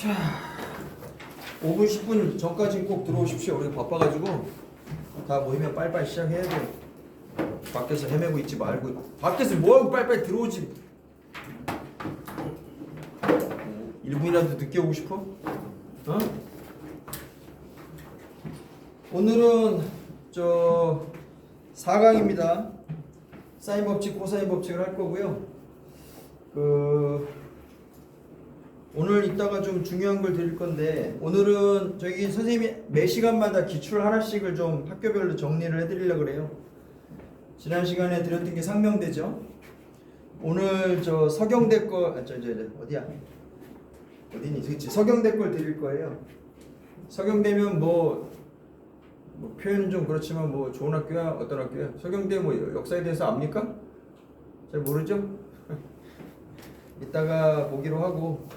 자, 5분 10분 전까지 꼭 들어오십시오. 우리 바빠가지고 다 모이면 빨리빨리 시작해야 돼요. 밖에서 헤매고 있지 말고. 밖에서 뭐하고 빨리빨리 들어오지. 1분이라도 늦게 오고 싶어? 어? 오늘은 4강입니다. 사인 법칙, 코사인 법칙을 할 거고요. 오늘 이따가 좀 중요한 걸 드릴 건데, 오늘은 저기 선생님이 매 시간마다 기출 하나씩을 좀 학교별로 정리를 해드리려고 그래요. 지난 시간에 드렸던 게 상명대죠. 오늘 서경대 거, 어디야? 어디니? 그치? 서경대 걸 드릴 거예요. 서경대면 뭐 표현은 좀 그렇지만 뭐 좋은 학교야? 어떤 학교야? 서경대 뭐 역사에 대해서 압니까? 잘 모르죠? 이따가 보기로 하고,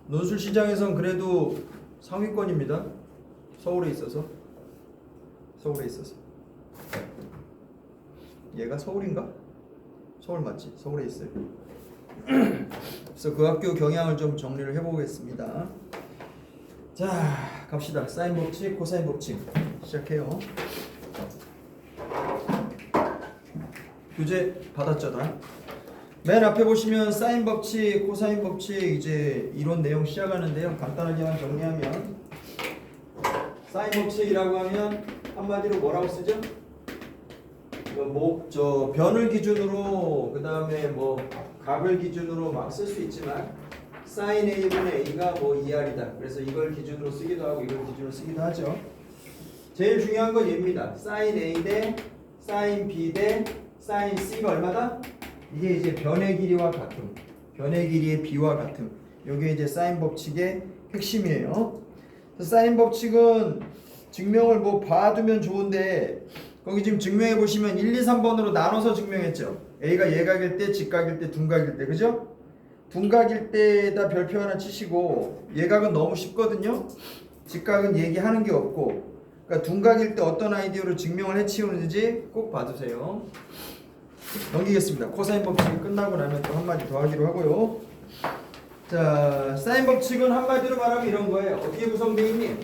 논술시장에선 그래도 상위권입니다. 서울에 있어서. 얘가 서울인가? 서울 맞지? 서울에 있어요. 그래서 그 학교 경향을 좀 정리를 해보겠습니다. 자, 갑시다. 사인 법칙, 코사인 법칙 시작해요. 교재 받았죠, 다? 맨 앞에 보시면 사인 법칙, 코사인 법칙 이제 이론 내용 시작하는데요. 간단하게만 정리하면, 사인 법칙이라고 하면 한마디로 뭐라고 쓰죠? 변을 기준으로, 그 다음에 뭐 값을 기준으로 막 쓸 수 있지만, 사인 A분의 A가 뭐 2R이다. 그래서 이걸 기준으로 쓰기도 하고 이걸 기준으로 쓰기도 하죠. 제일 중요한 건 얘입니다. 사인 A 대 사인 B 대 사인 C가 얼마다? 이게 이제 변의 길이와 같음, 변의 길이의 B와 같음. 이게 이제 사인 법칙의 핵심이에요. 사인 법칙은 증명을 뭐 봐두면 좋은데, 거기 지금 증명해 보시면 1, 2, 3번으로 나눠서 증명했죠. A가 예각일 때, 직각일 때, 둔각일 때, 그죠? 둔각일 때에다 별표 하나 치시고, 예각은 너무 쉽거든요. 직각은 얘기하는 게 없고, 그러니까 둔각일 때 어떤 아이디어로 증명을 해치우는지 꼭 봐두세요. 넘기겠습니다. 코사인 법칙이 끝나고 나면 또 한마디 더 하기로 하고요. 자, 사인 법칙은 한마디로 말하면 이런 거예요. 어떻게 구성되어 있니?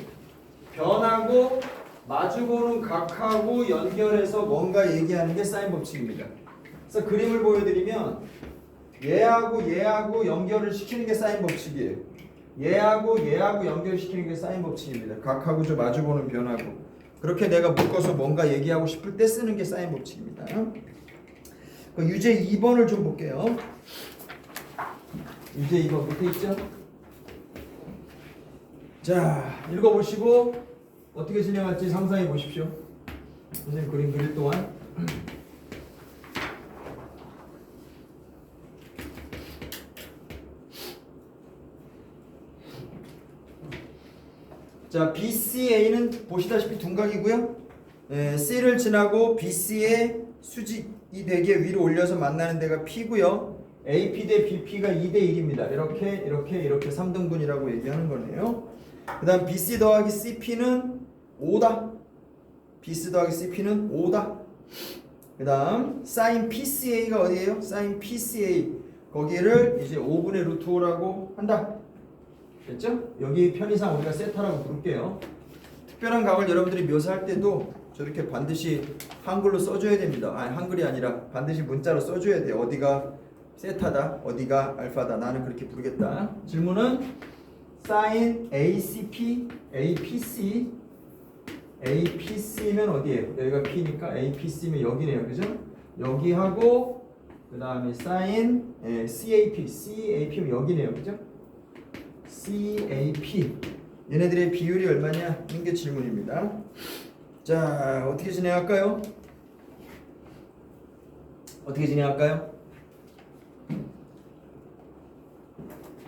변하고 마주보는 각하고 연결해서 뭔가 얘기하는 게 사인 법칙입니다. 그래서 그림을 보여드리면, 얘하고 연결을 시키는 게 사인 법칙이에요. 얘하고 연결시키는 게 사인 법칙입니다. 각하고 마주보는 변하고. 그렇게 내가 묶어서 뭔가 얘기하고 싶을 때 쓰는 게 사인 법칙입니다. 유제 2번을 좀 볼게요. 유제 2번 밑에 있죠? 자, 읽어보시고 어떻게 진행할지 상상해 보십시오. 선생님 그림 그릴 동안. 자, BCA는 보시다시피 둔각이고요. C를 지나고 BC의 수직이 되게 위로 올려서 만나는 데가 P고요. AP 대 BP가 2대 1입니다. 이렇게 3등분이라고 얘기하는 거네요. 그 다음 BC 더하기 CP는 5다. BC 더하기 CP는 5다. 그 다음 sin PCA가 어디예요? sin PCA. 거기를 이제 5분의 루트 5라고 한다. 됐죠? 여기 편의상 우리가 세타라고 부를게요. 특별한 각을 여러분들이 묘사할 때도 저렇게 반드시 한글로 써줘야 됩니다. 아니, 한글이 아니라 반드시 문자로 써줘야 돼요. 어디가 세타다, 어디가 알파다. 나는 그렇게 부르겠다. 질문은 sin ACP, APC면 어디예요? 여기가 P니까 APC면 여기네요. 그죠? 여기하고 그 다음에 sin CAP면 여기네요. 그죠? CAP. 얘네들의 비율이 얼마냐? 하는 게 질문입니다. 자, 어떻게 진행할까요?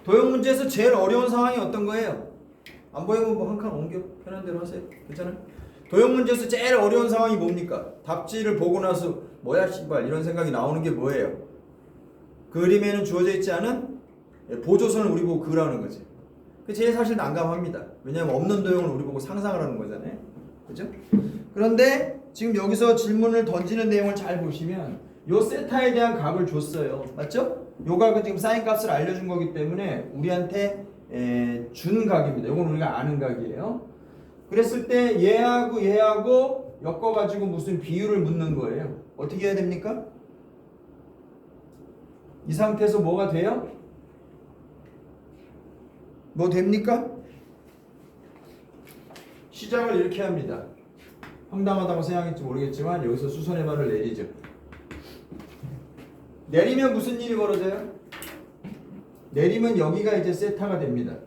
도형 문제에서 제일 어려운 상황이 어떤 거예요? 안 보이면 뭐 한 칸 옮겨 편한 대로 하세요. 괜찮아요? 도형 문제에서 제일 어려운 상황이 뭡니까? 답지를 보고 나서 뭐야 씨발 이런 생각이 나오는 게 뭐예요? 그림에는 주어져 있지 않은 보조선을 우리 보고 그으라는 거지. 그게 제일 사실 난감합니다. 왜냐하면 없는 도형을 우리 보고 상상을 하는 거잖아요. 그죠? 그런데 지금 여기서 질문을 던지는 내용을 잘 보시면 요 세타에 대한 값을 줬어요. 맞죠? 요 값은 지금 사인 값을 알려준 거기 때문에 우리한테 준각입니다. 이건 우리가 아는 각이에요. 그랬을 때 얘하고 얘하고 엮어가지고 무슨 비율을 묻는 거예요. 어떻게 해야 됩니까? 이 상태에서 뭐가 돼요? 뭐 됩니까? 시작을 이렇게 합니다. 황당하다고 생각할지 모르겠지만 여기서 수선의 발을 내리죠. 내리면 무슨 일이 벌어져요? 내리면 여기가 이제 세타가 됩니다.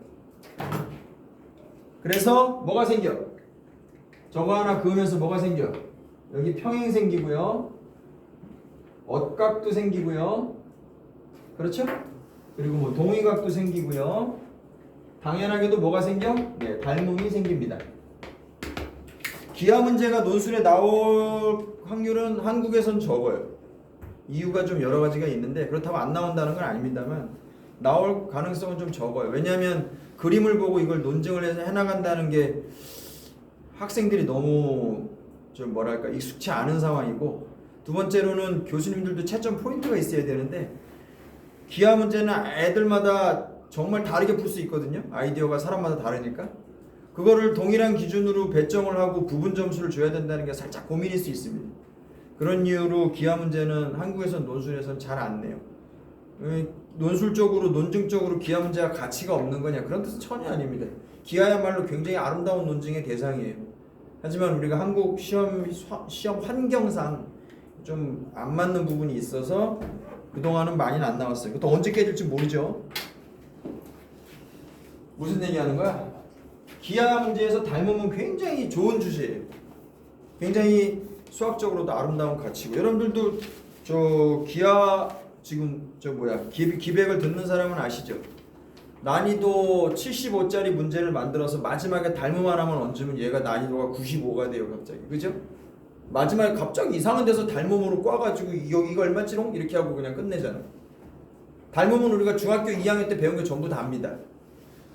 그래서 뭐가 생겨? 저거 하나 그으면서 뭐가 생겨? 여기 평행 생기고요. 엇각도 생기고요. 그렇죠? 그리고 뭐 동의각도 생기고요. 당연하게도 뭐가 생겨? 네, 닮음이 생깁니다. 기하 문제가 논술에 나올 확률은 한국에선 적어요. 이유가 좀 여러 가지가 있는데 그렇다고 안 나온다는 건 아닙니다만 나올 가능성은 좀 적어요. 왜냐하면 그림을 보고 이걸 논증을 해서 해나간다는 게 학생들이 너무 좀 뭐랄까 익숙치 않은 상황이고, 두 번째로는 교수님들도 채점 포인트가 있어야 되는데 기하 문제는 애들마다 정말 다르게 풀 수 있거든요. 아이디어가 사람마다 다르니까 그거를 동일한 기준으로 배점을 하고 부분 점수를 줘야 된다는 게 살짝 고민일 수 있습니다. 그런 이유로 기하 문제는 한국에선 논술에선 잘 안 내요. 논술적으로 논증적으로 기하 문제가 가치가 없는 거냐, 그런 뜻은 전혀 아닙니다. 기하야말로 굉장히 아름다운 논증의 대상이에요. 하지만 우리가 한국 시험 환경상 좀 안 맞는 부분이 있어서 그동안은 많이는 안 나왔어요. 또 언제 깨질지 모르죠. 무슨 얘기하는 거야? 기하 문제에서 닮음은 굉장히 좋은 주제예요. 굉장히 수학적으로도 아름다운 가치고, 여러분들도 저 기하 지금 기백을 듣는 사람은 아시죠? 난이도 75짜리 문제를 만들어서 마지막에 닮음 하나만 얹으면 얘가 난이도가 95가 돼요. 갑자기, 그죠? 마지막에 갑자기 이상한 데서 닮음으로 꽈가지고 이거 얼마지롱? 이렇게 하고 그냥 끝내잖아. 닮음은 우리가 중학교 2학년 때 배운 게 전부 다 압니다.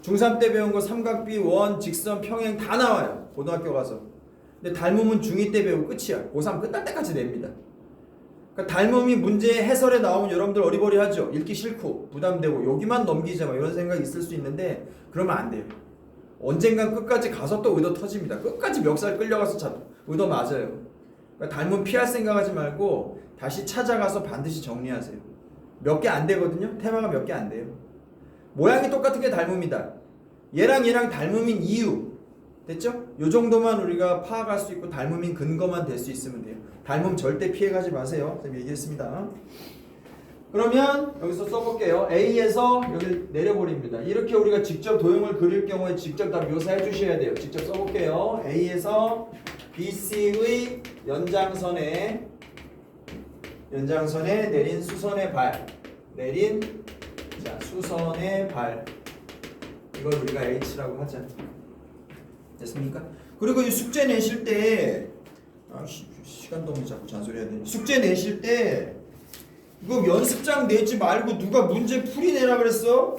중3 때 배운 거 삼각비, 원, 직선, 평행 다 나와요. 고등학교 가서. 근데 닮음은 중2 때 배우고 끝이야. 고3 끝날 때까지 냅니다. 그러니까 닮음이 문제 해설에 나오면 여러분들 어리버리하죠. 읽기 싫고 부담되고 여기만 넘기자 막 이런 생각이 있을 수 있는데 그러면 안 돼요. 언젠간 끝까지 가서 또 의도 터집니다. 끝까지 멱살 끌려가서 의도 맞아요. 그러니까 닮음 피할 생각하지 말고 다시 찾아가서 반드시 정리하세요. 몇 개 안 되거든요. 테마가 몇 개 안 돼요. 모양이 똑같은 게 닮음이다. 얘랑 닮음인 이유 됐죠? 요 정도만 우리가 파악할 수 있고 닮음인 근거만 될 수 있으면 돼요. 닮음 절대 피해가지 마세요. 선생님 얘기했습니다. 그러면 여기서 써볼게요. A에서 여기 내려버립니다. 이렇게 우리가 직접 도형을 그릴 경우에 직접 다 묘사해 주셔야 돼요. 직접 써볼게요. A에서 BC의 연장선에 내린 수선의 발, 수선의 발, 이걸 우리가 H라고 하자. 됐습니까? 그리고 이 숙제 내실 때 시간 너무 자꾸 잔소리 해야 돼. 숙제 내실 때 이거 연습장 내지 말고 누가 문제 풀이 내라 그랬어?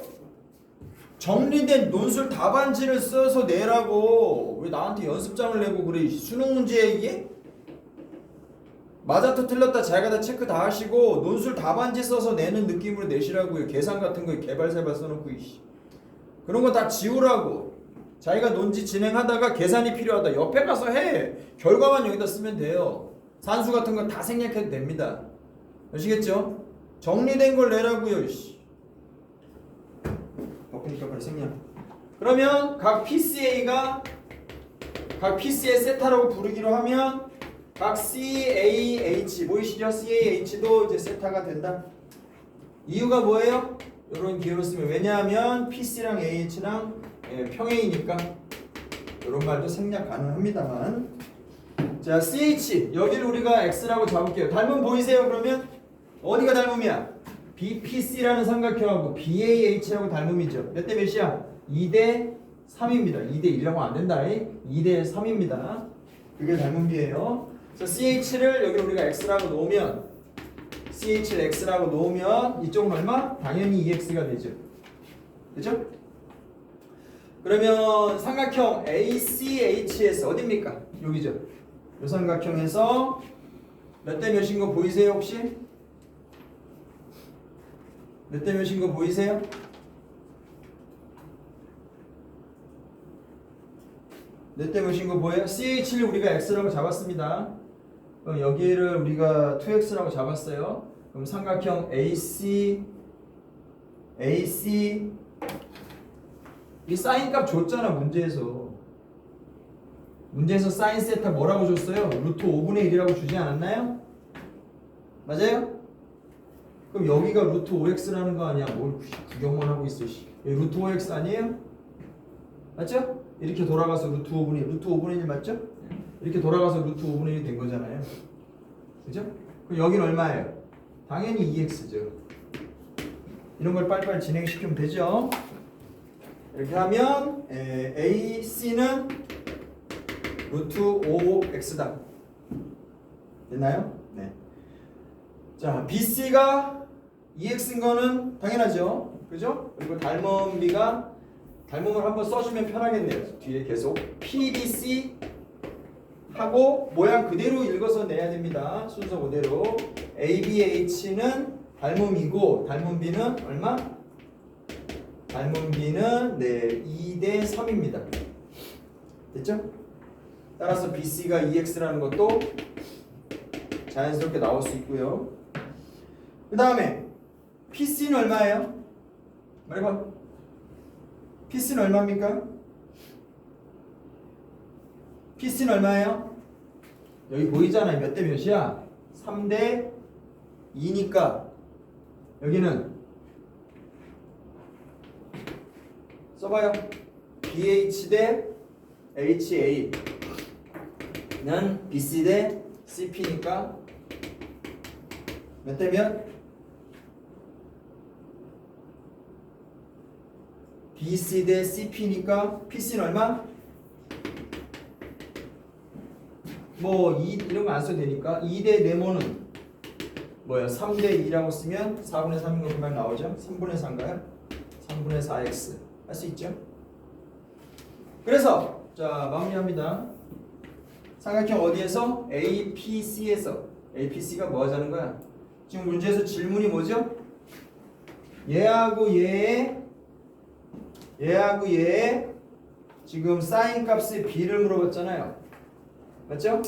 정리된 논술 답안지를 써서 내라고. 왜 나한테 연습장을 내고 그래? 수능 문제야 이게? 맞았다 틀렸다 자기가 다 체크 다 하시고 논술 답안지 써서 내는 느낌으로 내시라고요. 계산 같은 거 개발세발 써놓고 그런 거 다 지우라고. 자기가 논지 진행하다가 계산이 필요하다 옆에 가서 해. 결과만 여기다 쓰면 돼요. 산수 같은 거 다 생략해도 됩니다. 아시겠죠? 정리된 걸 내라고요. 바쁘니까 빨리 생략. 그러면 각 PCA의 세타라고 부르기로 하면 각 CAH 보이시죠? CAH도 이제 세타가 된다. 이유가 뭐예요? 이런 기호를 쓰면, 왜냐하면 PC랑 AH랑 평행이니까. 이런 말도 생략 가능합니다만. 자, CH 여기를 우리가 X라고 잡을게요. 닮음 보이세요? 그러면 어디가 닮음이야? BPC라는 삼각형하고 BAH라고 닮음이죠. 몇 대 몇이야? 2대 3입니다. 2대 1이라고 안 된다. 2대 3입니다. 그게 닮음비예요. 그래서 CH를 여기 우리가 X라고 놓으면, CH를 X라고 놓으면 이쪽은 얼마? 당연히 EX가 되죠. 그죠? 그러면 삼각형 ACHS 어딥니까? 여기죠. 이 삼각형에서 몇 대 몇인 거 보이세요 혹시? 몇 대 몇인 거 보이세요? 몇 대 몇인 거 보여요? CH를 우리가 x라고 잡았습니다. 그럼 여기를 우리가 2x라고 잡았어요. 그럼 삼각형 AC 이 사인 값 줬잖아 문제에서. 문제에서 사인 세타 뭐라고 줬어요? 루트 5분의 1이라고 주지 않았나요? 맞아요? 그럼 여기가 루트 5x라는 거 아니야? 뭘 구경만 하고 있어. 여기 루트 5x 아니에요? 맞죠? 이렇게 돌아가서 루트 5분의 1 맞죠? 이렇게 돌아가서 루트 5분의 1이 된 거잖아요. 그죠? 그럼 여기는 얼마예요? 당연히 2x죠. 이런 걸 빨리빨리 진행시키면 되죠. 이렇게 하면 AC는 루트 5x다. 됐나요? 네. 자, BC가 2x인 거는 당연하죠. 그죠? 그리고 닮음을 한번 써주면 편하겠네요. 뒤에 계속 PBC 하고 모양 그대로 읽어서 내야 됩니다. 순서 그대로. ABH는 닮음이고 닮음 B는 얼마? 닮음 B는 2대 3입니다. 됐죠? 따라서 BC가 2x라는 것도 자연스럽게 나올 수 있고요. 그 다음에 PC는 얼마예요? 말해봐. PC는 얼마입니까? PC는 얼마예요? 여기 보이잖아요. 몇 대 몇이야? 3대 2니까 여기는 써봐요. BH 대 HA는 BC 대 CP니까 몇 대 몇? BC 대 CP니까 PC는 얼마? 뭐 2 이런 거 안 써도 되니까 2대 네모는 뭐야? 3대 2라고 쓰면 4분의 3인 거 금방 나오죠? 3분의 4인가요? 3분의 4x 할 수 있죠? 그래서 자 마무리합니다. 삼각형 어디에서? APC에서. APC가 뭐 하자는 거야? 지금 문제에서 질문이 뭐죠? 얘하고 얘의 지금 사인 값의 비를 물어봤잖아요. 맞죠?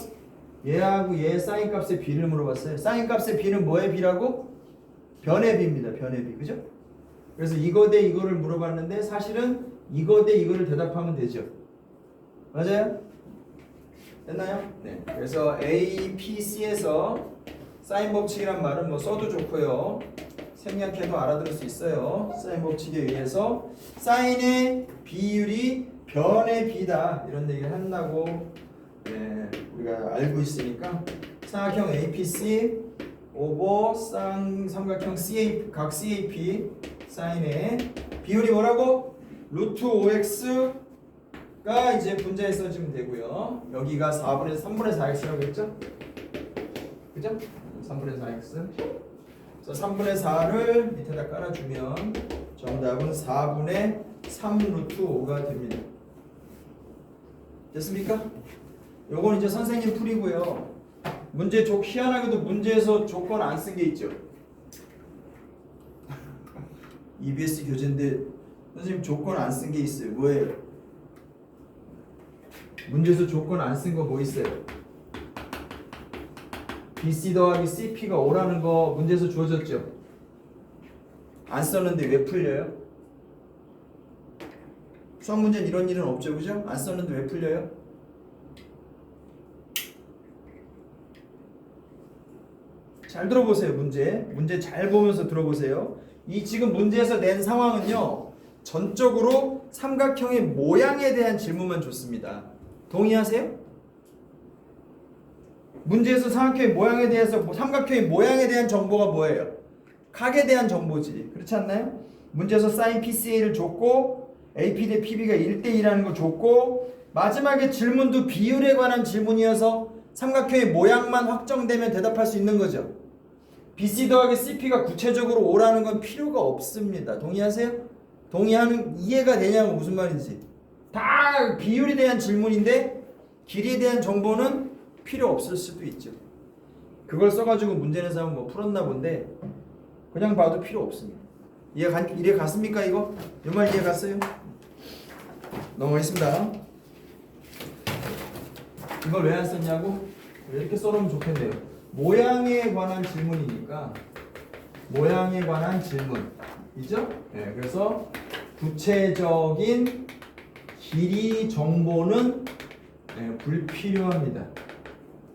얘하고 얘의 사인 값의 비를 물어봤어요. 사인 값의 비는 뭐의 비라고? 변의 비입니다. 변의 비. 그죠? 그래서 이거 대 이거를 물어봤는데 사실은 이거 대 이거를 대답하면 되죠. 맞아요? 됐나요? 네. 그래서 APC에서 사인 법칙이란 말은 뭐 써도 좋고요. 생략해도 알아들을 수 있어요. 사인 법칙에 의해서 사인의 비율이 변의 비다 이런 얘기를 한다고 우리가 알고 있으니까 삼각형 APC 오버 삼각형 각 CAP 사인의 비율이 뭐라고? 루트 5x가 이제 분자에 써주면 되고요. 여기가 3분의 4x라고 했죠? 그죠? 3분의 4x. 그래서 3분의 4를 밑에다 깔아주면 정답은 4분의 3 루트 5가 됩니다. 됐습니까? 요건 이제 선생님 풀이고요. 문제 희한하게도 문제에서 조건 안 쓴 게 있죠. EBS 교재인데 선생님 조건 안 쓴 게 있어요. 뭐예요? 문제에서 조건 안 쓴 거 뭐 있어요? BC 더하기 CP가 5라는 거 문제에서 주어졌죠? 안 썼는데 왜 풀려요? 수학 문제는 이런 일은 없죠, 그죠? 안 썼는데 왜 풀려요? 잘 들어보세요. 문제 잘 보면서 들어보세요. 이 지금 문제에서 낸 상황은요 전적으로 삼각형의 모양에 대한 질문만 줬습니다. 동의하세요? 문제에서 삼각형의 모양에 대한 정보가 뭐예요? 각에 대한 정보지. 그렇지 않나요? 문제에서 sin PCA를 줬고 AP 대 PB가 1대2라는 거 줬고 마지막에 질문도 비율에 관한 질문이어서 삼각형의 모양만 확정되면 대답할 수 있는 거죠. BC 더하기 CP가 구체적으로 5라는 건 필요가 없습니다. 동의하세요? 이해가 되냐고 무슨 말인지. 다 비율에 대한 질문인데 길이에 대한 정보는 필요 없을 수도 있죠. 그걸 써가지고 문제 낸 사람은 뭐 풀었나 본데 그냥 봐도 필요 없습니다. 이해 갔습니까 이거? 이 말 이해 갔어요? 넘어가겠습니다. 이걸 왜 안 썼냐고? 이렇게 써놓으면 좋겠네요. 모양에 관한 질문이니까 모양에 관한 질문이죠? 네, 그래서 구체적인 길이 정보는 불필요합니다.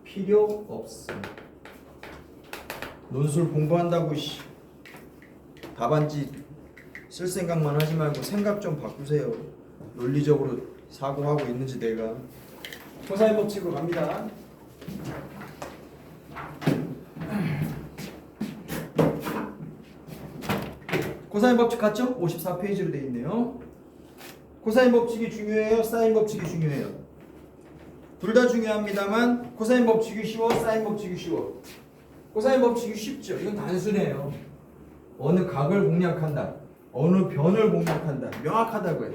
필요 없습니다. 논술 공부한다고 답안지 쓸 생각만 하지 말고 생각 좀 바꾸세요. 논리적으로 사고하고 있는지 내가. 코사인 법칙으로 갑니다. 코사인 법칙 같죠? 54페이지로 되어 있네요. 코사인 법칙이 중요해요? 사인 법칙이 중요해요? 둘 다 중요합니다만 코사인 법칙이 쉬워? 사인 법칙이 쉬워? 코사인 법칙이 쉽죠. 이건 단순해요. 어느 각을 공략한다. 어느 변을 공략한다. 명확하다고요.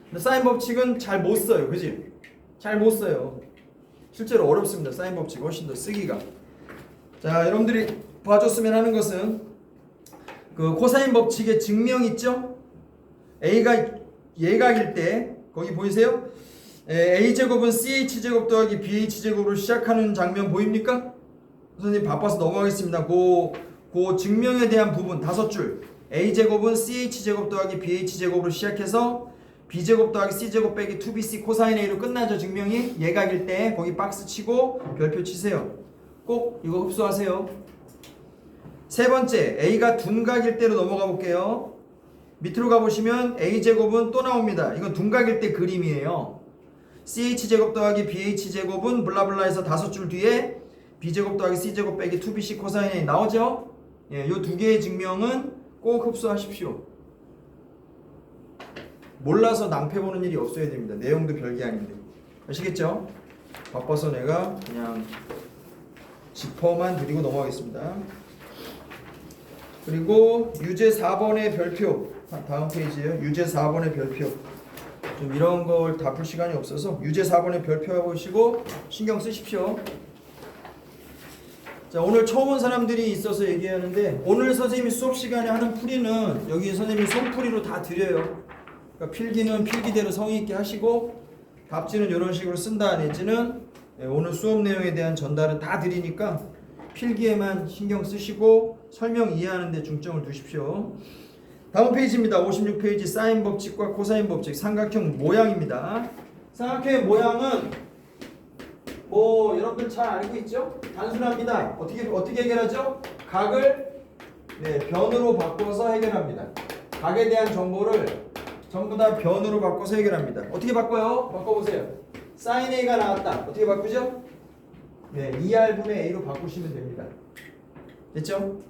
근데 사인 법칙은 잘 못 써요. 그지? 잘 못 써요. 실제로 어렵습니다. 사인 법칙 훨씬 더 쓰기가. 자, 여러분들이 봐줬으면 하는 것은 그 코사인 법칙의 증명 있죠? A가 예각일 때 거기 보이세요? A제곱은 CH제곱 더하기 BH제곱으로 시작하는 장면 보입니까? 선생님 바빠서 넘어가겠습니다. 그 증명에 대한 부분 5줄. A제곱은 CH제곱 더하기 BH제곱으로 시작해서 B제곱 더하기 C제곱 빼기 2BC 코사인 A로 끝나죠. 증명이 예각일 때 거기 박스 치고 별표 치세요. 꼭 이거 흡수하세요. 세 번째 A가 둔각일 때로 넘어가 볼게요. 밑으로 가보시면 A제곱은 또 나옵니다. 이건 둔각일 때 그림이에요. CH제곱 더하기 BH제곱은 블라블라에서 5줄 뒤에 B제곱 더하기 C제곱 빼기 2BC 코사인 A 나오죠? 예, 요 두 개의 증명은 꼭 흡수하십시오. 몰라서 낭패 보는 일이 없어야 됩니다. 내용도 별게 아닌데. 아시겠죠? 바빠서 내가 그냥 지퍼만 드리고 넘어가겠습니다. 그리고 유제 4번의 별표 다음 페이지에요. 유제 4번의 별표 좀 이런 걸 다 풀 시간이 없어서 유제 4번의 별표 해보시고 신경 쓰십시오. 자, 오늘 처음 온 사람들이 있어서 얘기하는데 오늘 선생님이 수업 시간에 하는 풀이는 여기 선생님이 손풀이로 다 드려요. 그러니까 필기는 필기대로 성의 있게 하시고 답지는 이런 식으로 쓴다 내지는 오늘 수업 내용에 대한 전달은 다 드리니까 필기에만 신경 쓰시고 설명 이해하는 데 중점을 두십시오. 다음 페이지입니다. 56페이지 사인 법칙과 코사인 법칙 삼각형 모양입니다. 삼각형의 모양은 뭐 여러분들 잘 알고 있죠? 단순합니다. 어떻게 해결하죠? 각을 변으로 바꿔서 해결합니다. 각에 대한 정보를 전부 다 변으로 바꿔서 해결합니다. 어떻게 바꿔요? 바꿔보세요. sin A가 나왔다. 어떻게 바꾸죠? 2R분의 A로 바꾸시면 됩니다. 됐죠?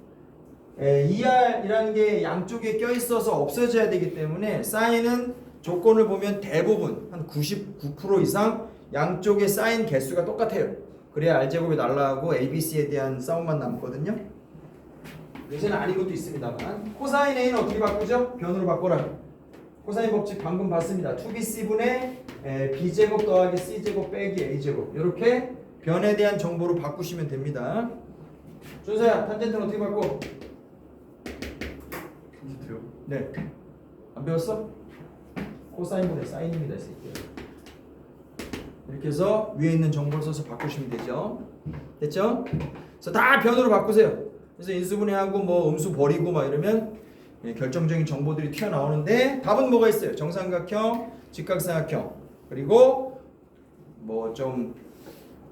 2R이라는 게 양쪽에 껴있어서 없어져야 되기 때문에 sine은 조건을 보면 대부분 한 99% 이상 양쪽의 사인 개수가 똑같아요. 그래야 R제곱이 날라가고 ABC에 대한 싸움만 남거든요. 요새는 아닌 것도 있습니다만 코사인 A는 어떻게 바꾸죠? 변으로 바꿔라. 코사인 법칙 방금 봤습니다. 2BC분의 B제곱 더하기 C제곱 빼기 A제곱 이렇게 변에 대한 정보로 바꾸시면 됩니다. 준서야 탄젠트는 어떻게 바꿔? 탄젠트요? 네. 안 배웠어? 코사인분의 사인입니다. 이 새끼야. 이렇게 해서 위에 있는 정보를 써서 바꾸시면 되죠. 됐죠? 그래서 다 변으로 바꾸세요. 그래서 인수분해하고 뭐 음수 버리고 막 이러면 결정적인 정보들이 튀어나오는데 답은 뭐가 있어요? 정삼각형, 직각삼각형, 그리고 뭐 좀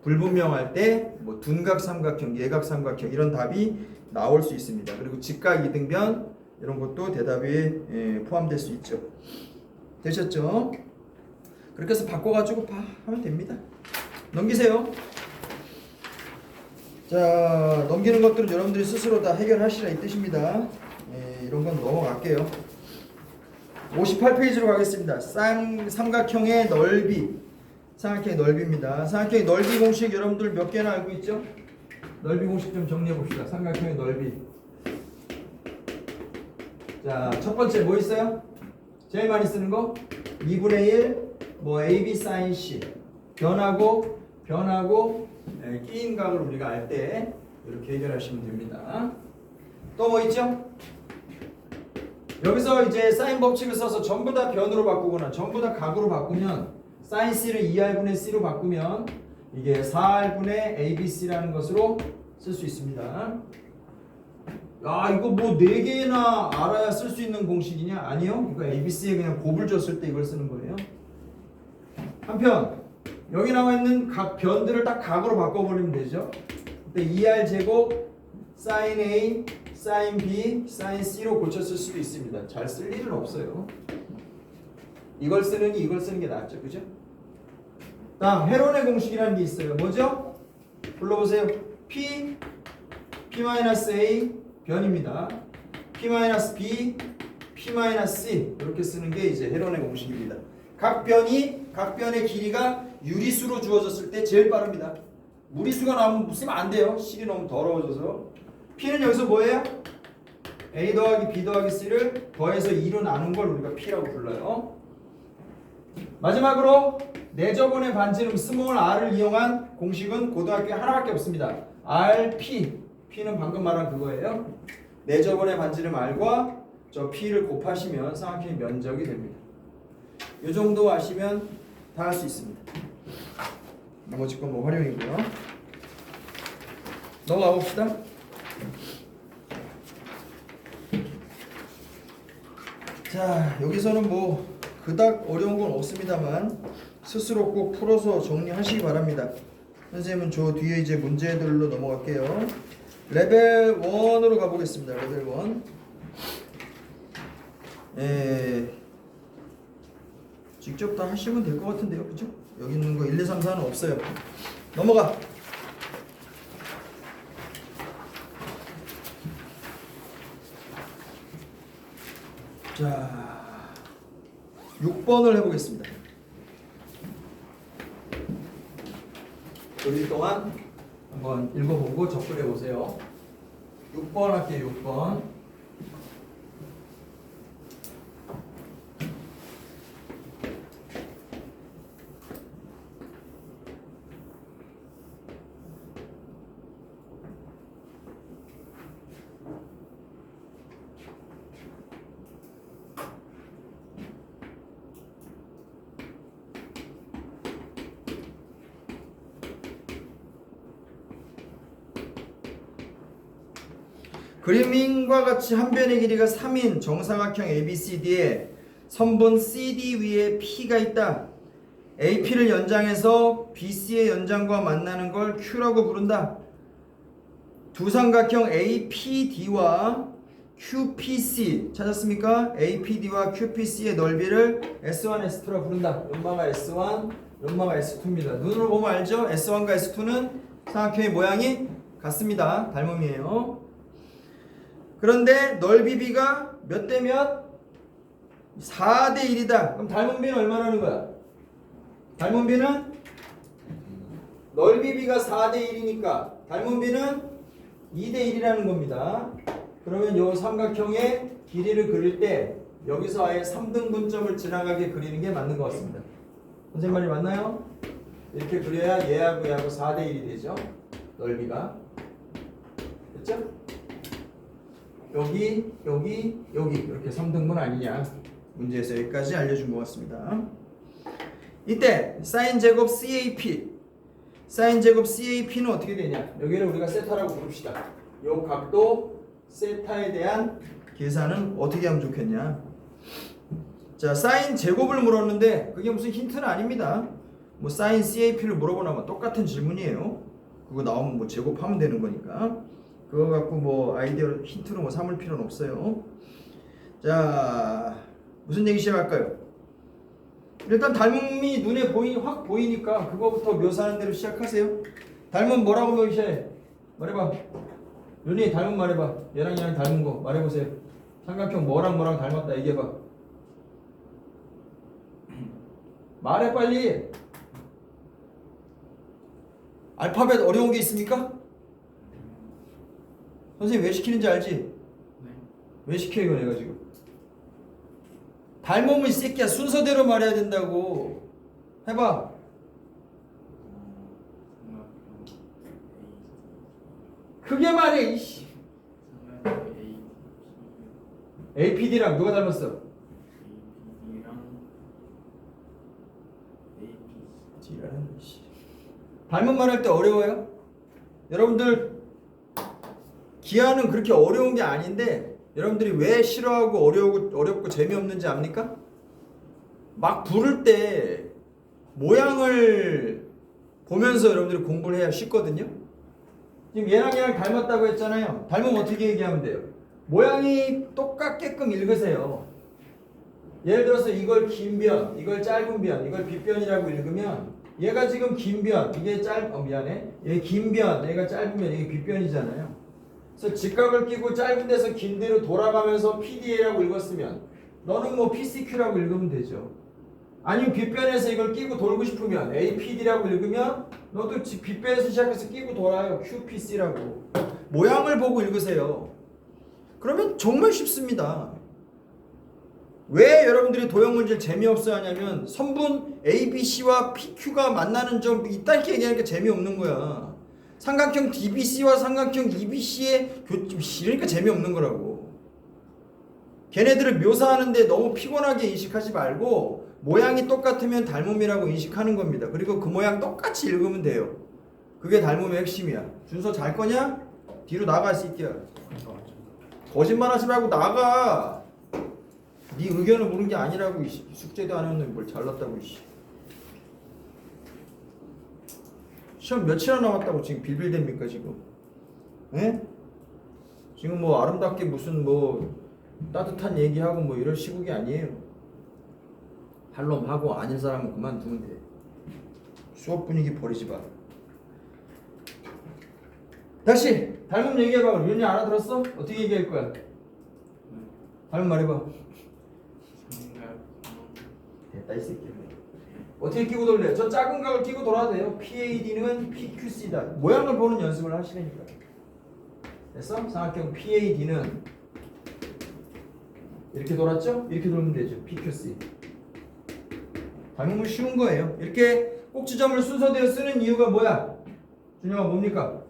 불분명할 때 뭐 둔각삼각형, 예각삼각형 이런 답이 나올 수 있습니다. 그리고 직각 이등변 이런 것도 대답에 포함될 수 있죠. 되셨죠? 그렇게 해서 바꿔가지고 하면 됩니다. 넘기세요. 자, 넘기는 것들은 여러분들이 스스로 다 해결하시라 이 뜻입니다. 이런 건 넘어갈게요. 58페이지로 가겠습니다. 삼각형의 넓이. 삼각형의 넓이입니다. 삼각형의 넓이 공식 여러분들 몇 개나 알고 있죠? 넓이 공식 좀 정리해 봅시다. 삼각형의 넓이. 자, 첫 번째 뭐 있어요? 제일 많이 쓰는 거? 2분의 1 뭐 AB sin C 변하고 끼인 각을 우리가 알 때 이렇게 해결하시면 됩니다. 또 뭐 있죠? 여기서 이제 사인 법칙을 써서 전부 다 변으로 바꾸거나 전부 다 각으로 바꾸면 sin C를 2R분의 C로 바꾸면 이게 4R분의 ABC라는 것으로 쓸 수 있습니다. 야, 이거 뭐 4개나 알아야 쓸 수 있는 공식이냐? 아니요. 이거 ABC에 그냥 곱을 줬을 때 이걸 쓰는 거예요. 한편 여기 나와 있는 각 변들을 딱 각으로 바꿔버리면 되죠. 그때 2R 제곱 sin A, sin B, sin C로 고쳤을 수도 있습니다. 잘 쓸 일은 없어요. 이걸 쓰느니 이걸 쓰는 게 낫죠. 그죠? 다음 헤론의 공식이라는 게 있어요. 뭐죠? 불러보세요. P, P-A 변입니다. P-B, P-C 이렇게 쓰는 게 이제 헤론의 공식입니다. 각 변의 길이가 유리수로 주어졌을 때 제일 빠릅니다. 무리수가 나오면 쓰면 안 돼요. 실이 너무 더러워져서. P는 여기서 뭐예요? A 더하기 B 더하기 C를 더해서 2로 나눈 걸 우리가 P라고 불러요. 마지막으로 내저번의 반지름 스몰 r을 이용한 공식은 고등학교에 하나밖에 없습니다. RP. P는 방금 말한 그거예요. 내저번의 반지름 r과 저 P를 곱하시면 삼각형의 면적이 됩니다. 이 정도 아시면 다 할 수 있습니다. 나머지 건 뭐 활용이고요. 넘어가 봅시다. 자, 여기서는 뭐 그닥 어려운 건 없습니다만 스스로 꼭 풀어서 정리하시기 바랍니다. 선생님은 저 뒤에 이제 문제들로 넘어갈게요. 레벨 1으로 가보겠습니다. 레벨 1. 직접 다 하시면 될 것 같은데요. 그죠? 여기 있는 거 1, 2, 3, 4는 없어요. 넘어가. 자, 6번을 해보겠습니다. 그릴 동안 한번 읽어보고 접근해 보세요. 6번 할게요. 6번. 그림과 같이 한 변의 길이가 3인 정사각형 ABCD에 선분 CD 위에 P가 있다. AP를 연장해서 BC의 연장과 만나는 걸 Q라고 부른다. 두 삼각형 APD와 QPC 찾았습니까? APD와 QPC의 넓이를 S1, S2라 부른다. 연마가 S1, 연마가 S2입니다. 눈으로 보면 알죠? S1과 S2는 삼각형의 모양이 같습니다. 닮음이에요. 그런데 넓이 B가 몇 대 몇? 4대 1이다. 그럼 닮은 B는 얼마라는 거야? 닮은 B는 넓이 B가 4대 1이니까 닮은 B는 2대 1이라는 겁니다. 그러면 요 삼각형의 길이를 그릴 때 여기서 아예 3등분점을 지나가게 그리는 게 맞는 것 같습니다. 선생님 말이 맞나요? 이렇게 그려야 얘하고 얘하고 4대 1이 되죠. 넓이가. 됐죠? 여기 이렇게 3등분 아니냐. 문제에서 여기까지 알려준 것 같습니다. 이때 사인 제곱 CAP 는 어떻게 되냐. 여기를 우리가 세타라고 부릅시다. 요 각도 세타에 대한 계산은 어떻게 하면 좋겠냐. 자, 사인 제곱을 물었는데 그게 무슨 힌트는 아닙니다. 뭐 사인 CAP를 물어보나 똑같은 질문이에요. 그거 나오면 뭐 제곱하면 되는 거니까. 그거 갖고 뭐 아이디어 힌트로 뭐 삼을 필요는 없어요. 자, 무슨 얘기 시작할까요? 일단 닮음이 눈에 확 보이니까 그거부터 묘사하는 대로 시작하세요. 닮음 뭐라고 묘시해? 말해봐. 윤희 닮음 말해봐. 얘랑 닮은 거 말해보세요. 삼각형 뭐랑 닮았다 얘기해봐. 말해 빨리. 알파벳 어려운 게 있습니까? 선생님 왜 시키는지 알지? 네. 왜 시켜 이거 내가 지금? 닮으면 이 새끼야 순서대로 말해야 된다고. 해봐. 크게 말해 이씨. APD랑 누가 닮았어? APD랑 APD랑 닮은 말 할 때 어려워요? 여러분들 기하는 그렇게 어려운 게 아닌데 여러분들이 왜 싫어하고 어렵고 재미없는지 압니까? 막 부를 때 모양을 보면서 여러분들이 공부를 해야 쉽거든요. 지금 얘랑 닮았다고 했잖아요. 닮으면 어떻게 얘기하면 돼요? 모양이 똑같게끔 읽으세요. 예를 들어서 이걸 긴 변, 이걸 짧은 변, 이걸 빗변이라고 읽으면 얘가 지금 긴 변, 이게 미안해. 얘 긴 변, 얘가 짧은 변, 이게 빗변이잖아요. 그래서 직각을 끼고 짧은 데서 긴 데로 돌아가면서 PDA라고 읽었으면 너는 뭐 PCQ라고 읽으면 되죠. 아니면 빗변에서 이걸 끼고 돌고 싶으면 APD라고 읽으면 너도 빗변에서 시작해서 끼고 돌아요. QPC라고. 모양을 보고 읽으세요. 그러면 정말 쉽습니다. 왜 여러분들이 도형 문제를 재미없어 하냐면 선분 ABC와 PQ가 만나는 점이 있다니까 얘기하니까 재미없는 거야. 삼각형 DBC와 삼각형 EBC의 이러니까 재미없는 거라고. 걔네들을 묘사하는데 너무 피곤하게 인식하지 말고 모양이 똑같으면 닮음이라고 인식하는 겁니다. 그리고 그 모양 똑같이 읽으면 돼요. 그게 닮음의 핵심이야. 준서 잘 거냐? 뒤로 나가, 새끼야. 거짓말 하지 말고 나가. 네 의견을 물은 게 아니라고. 숙제도 안 했는데 뭘 잘났다고. 시험 며칠 남았다고 지금 빌빌댑니까 지금? 에? 지금 뭐 아름답게 무슨 뭐 따뜻한 얘기하고 뭐 이럴 시국이 아니에요. 할 놈 하고 아닌 사람은 그만두면 돼. 수업 분위기 버리지 마. 다시 닮은 얘기해봐. 윤이 알아들었어? 어떻게 얘기할 거야? 닮은 말해봐. 됐다 이 새끼야. 어떻게 끼고 돌래? 저 작은 각을 끼고 돌아도 돼요. PAD는 PQC다. 모양을 보는 연습을 하시라니까. 됐어? 삼각형 PAD는 이렇게 돌았죠? 이렇게 돌면 되죠. PQC. 닮으면 쉬운 거예요. 이렇게 꼭지점을 순서대로 쓰는 이유가 뭐야? 준영아 뭡니까?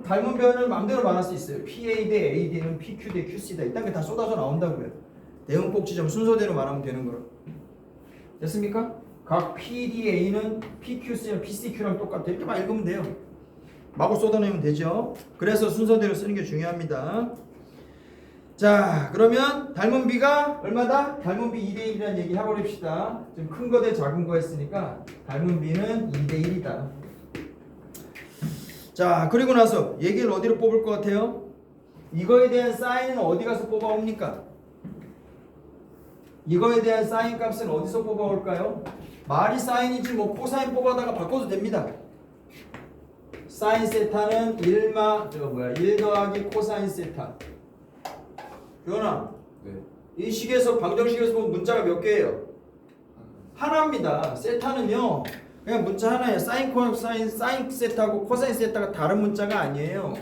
닮은 변을 마음대로 말할 수 있어요. PA 대 AD는 PQ 대 QC다. 이딴 게 다 쏟아져 나온다고요. 대응 꼭지점 순서대로 말하면 되는 거로. 됐습니까? 각 PDA는 PQC랑 PCQ랑 똑같아. 이렇게 막 읽으면 돼요. 마구 쏟아내면 되죠. 그래서 순서대로 쓰는 게 중요합니다. 자, 그러면 닮은 B가 얼마다? 닮은 B 2대 1이라는 얘기 해버립시다. 지금 큰 거 대 작은 거 했으니까 닮은 B는 2대 1이다. 자, 그리고 나서 얘기를 어디로 뽑을 것 같아요? 이거에 대한 사인은 어디 가서 뽑아옵니까? 이거에 대한 사인 값은 어디서 뽑아올까요? 말이 사인이지 뭐 코사인 뽑아다가 바꿔도 됩니다. 사인 세타는 1 더하기 코사인 세타. 교원아, 네. 이 식에서 방정식에서 보면 문자가 몇 개예요? 하나입니다. 세타는요 그냥 문자 하나예요. 사인 코사인 사인 세타하고 코사인 세타가 다른 문자가 아니에요.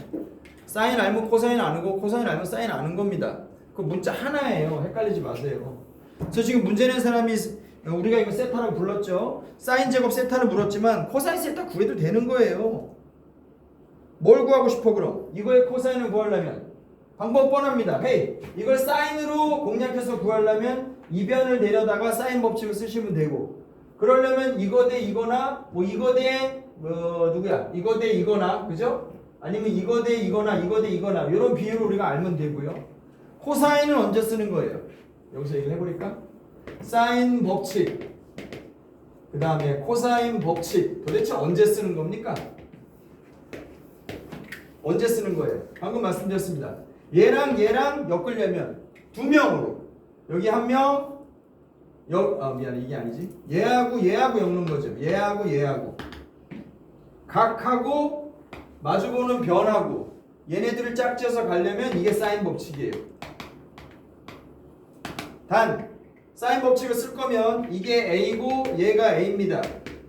사인 알면 코사인 아는 코사인 알면 사인 아는 겁니다. 그 문자 하나예요. 헷갈리지 마세요. 그래서 지금 문제 낸 사람이 우리가 이거 세타라고 불렀죠. 사인 제곱 세타를 물었지만 코사인 세타 구해도 되는 거예요. 뭘 구하고 싶어 그럼? 이거의 코사인을 구하려면 방법 뻔합니다. 헤이, 이걸 사인으로 공략해서 구하려면 이변을 내려다가 사인 법칙을 쓰시면 되고, 그러려면 이거 대 이거나 뭐 이거 대 누구야? 이거 대 이거나, 그죠? 아니면 이거 대 이거나 이거 대 이거나 이런 비율을 우리가 알면 되고요. 코사인은 언제 쓰는 거예요? 여기서 얘기를 해버릴까? 사인 법칙, 그 다음에 코사인 법칙 도대체 언제 쓰는 겁니까? 언제 쓰는 거예요? 방금 말씀드렸습니다. 얘랑 엮으려면 두 명으로 여기 한 명 미안해 이게 아니지. 얘하고 엮는 거죠. 얘하고 각하고 마주보는 변하고 얘네들을 짝지어서 가려면 이게 사인 법칙이에요. 단 사인 법칙을 쓸 거면 이게 A고 얘가 A입니다.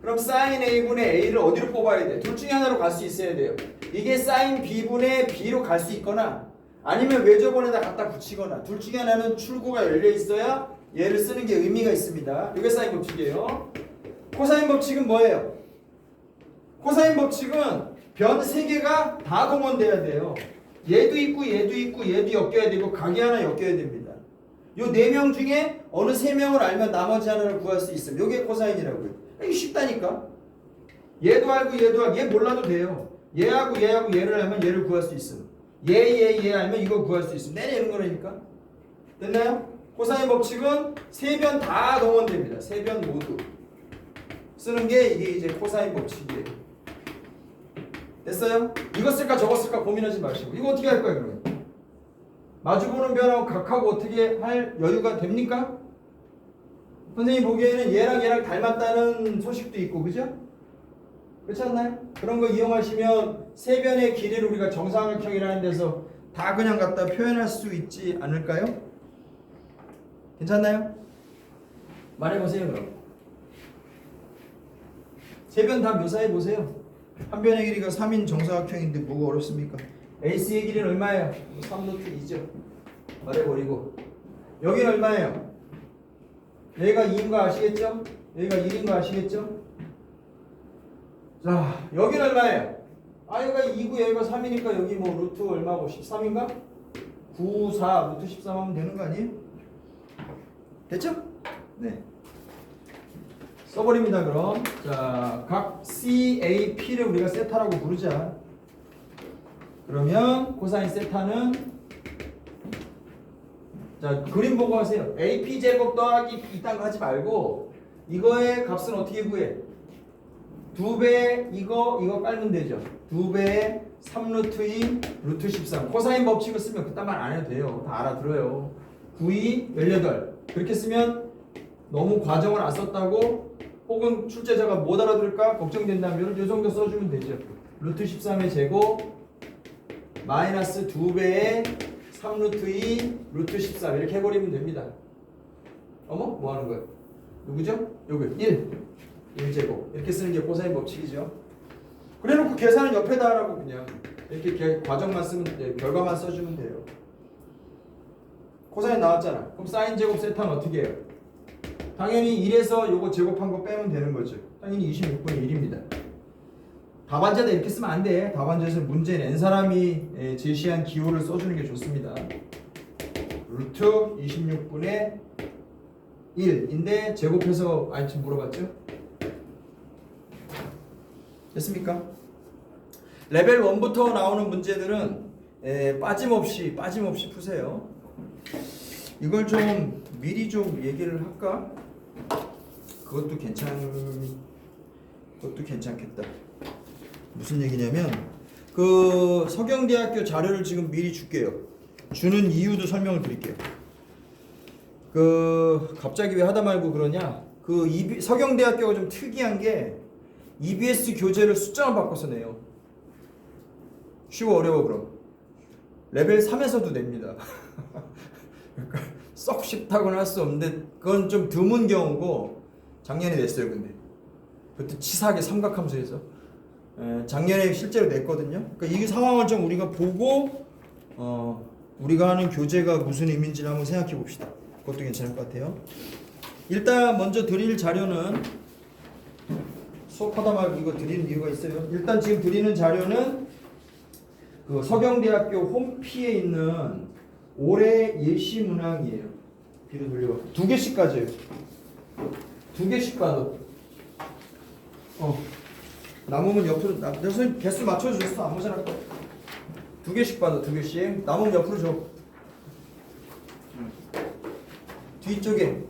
그럼 사인 A분의 A를 어디로 뽑아야 돼? 둘 중에 하나로 갈 수 있어야 돼요. 이게 사인 B분의 B로 갈 수 있거나 아니면 외접원에다 갖다 붙이거나 둘 중에 하나는 출구가 열려 있어야 얘를 쓰는 게 의미가 있습니다. 이게 사인 법칙이에요. 코사인 법칙은 뭐예요? 코사인 법칙은 변 3개가 다 동원돼야 돼요. 얘도 있고 얘도 엮여야 되고 각이 하나 엮여야 됩니다. 요 4명 중에 어느 3명을 알면 나머지 하나를 구할 수 있음. 요게 코사인이라고요. 이게 쉽다니까. 얘도 알고 얘도 알고 얘 몰라도 돼요. 얘하고 얘를 알면 얘를 구할 수 있음. 얘 알면 이거 구할 수 있음. 내리는 거라니까. 됐나요? 코사인 법칙은 세 변 다 동원됩니다. 세 변 모두 쓰는 게 이게 이제 코사인 법칙이에요. 됐어요? 이거 쓸까 저거 쓸까 고민하지 마시고 이거 어떻게 할 거야 그러면? 마주보는 변하고 각하고 어떻게 할 여유가 됩니까? 선생님 보기에는 얘랑 닮았다는 소식도 있고 그죠? 그렇지 않나요? 그런 거 이용하시면 세 변의 길이를 우리가 정사각형이라는 데서 다 그냥 갖다 표현할 수 있지 않을까요? 괜찮나요? 말해보세요 그럼. 세 변 다 묘사해 보세요. 한 변의 길이가 3인 정사각형인데 뭐가 어렵습니까? AC의 길이는 얼마예요? 3루트 2죠. 말해버리고 여기는 얼마예요? 여기가 2인 거 아시겠죠? 여기가 1인 거 아시겠죠? 자 여기는 얼마예요? 아 여기가 2고 여기가 3이니까 여기 뭐 루트 얼마고 13인가? 9, 4 루트 13 하면 되는 거 아니에요? 됐죠? 네. 써버립니다 그럼. 자, 각 CAP를 우리가 세타라고 부르자. 그러면 코사인 세타는 자 그림 보고 하세요. AP 제곱 더하기 이딴 거 하지 말고 이거의 값은 어떻게 구해? 2배 이거 깔면 되죠. 2배의 3루트 2 루트 13 코사인 법칙을 쓰면 그딴 말 안 해도 돼요. 다 알아들어요. 9, 2, 18 그렇게 쓰면 너무 과정을 안 썼다고 혹은 출제자가 못 알아들을까 걱정된다면 이 정도 써주면 되죠. 루트 13의 제곱 마이너스 2배의 3루트 2 루트 13 이렇게 해버리면 됩니다. 어머? 뭐 하는 거예요? 누구죠? 여기 1제곱 이렇게 쓰는 게 코사인 법칙이죠. 그래놓고 계산은 옆에다 하라고 그냥 이렇게 과정만 쓰면 돼요. 결과만 써주면 돼요. 코사인 나왔잖아. 그럼 사인 제곱 세타는 어떻게 해요? 당연히 1에서 요거 제곱한 거 빼면 되는 거죠. 당연히 26분의 1입니다. 답안지에다 이렇게 쓰면 안 돼. 답안지에서 문제 낸 사람이 제시한 기호를 써주는 게 좋습니다. 루트 26분의 1인데 제곱해서 지금 물어봤죠? 됐습니까? 레벨 1부터 나오는 문제들은 빠짐없이 푸세요. 이걸 좀 미리 좀 얘기를 할까? 그것도 괜찮겠다. 무슨 얘기냐면 그 서경대학교 자료를 지금 미리 줄게요. 주는 이유도 설명을 드릴게요. 그 갑자기 왜 하다 말고 그러냐? 그 서경대학교가 좀 특이한 게 EBS 교재를 숫자만 바꿔서 내요. 쉬워 어려워 그럼? 레벨 3에서도 냅니다. 그러니까 썩 쉽다고는 할 수 없는데 그건 좀 드문 경우고 작년에 냈어요. 근데 그때 치사하게 삼각함수에서 작년에 실제로 냈거든요. 그러니까 이 상황을 좀 우리가 보고 우리가 하는 교재가 무슨 의미인지를 한번 생각해 봅시다. 그것도 괜찮을 것 같아요. 일단 먼저 드릴 자료는 수업하다 말고 이거 드리는 이유가 있어요. 일단 지금 드리는 자료는 그 서경대학교 홈피에 있는 올해 예시 문항이에요. 뒤로 돌려. 2개씩까지예요. 2개씩 봐도. 남으면 옆으로 선생님 개수 맞춰주셨어. 아무 잘 할 거야. 2개씩 봐도 2개씩. 남으면 옆으로 줘. 뒤쪽에.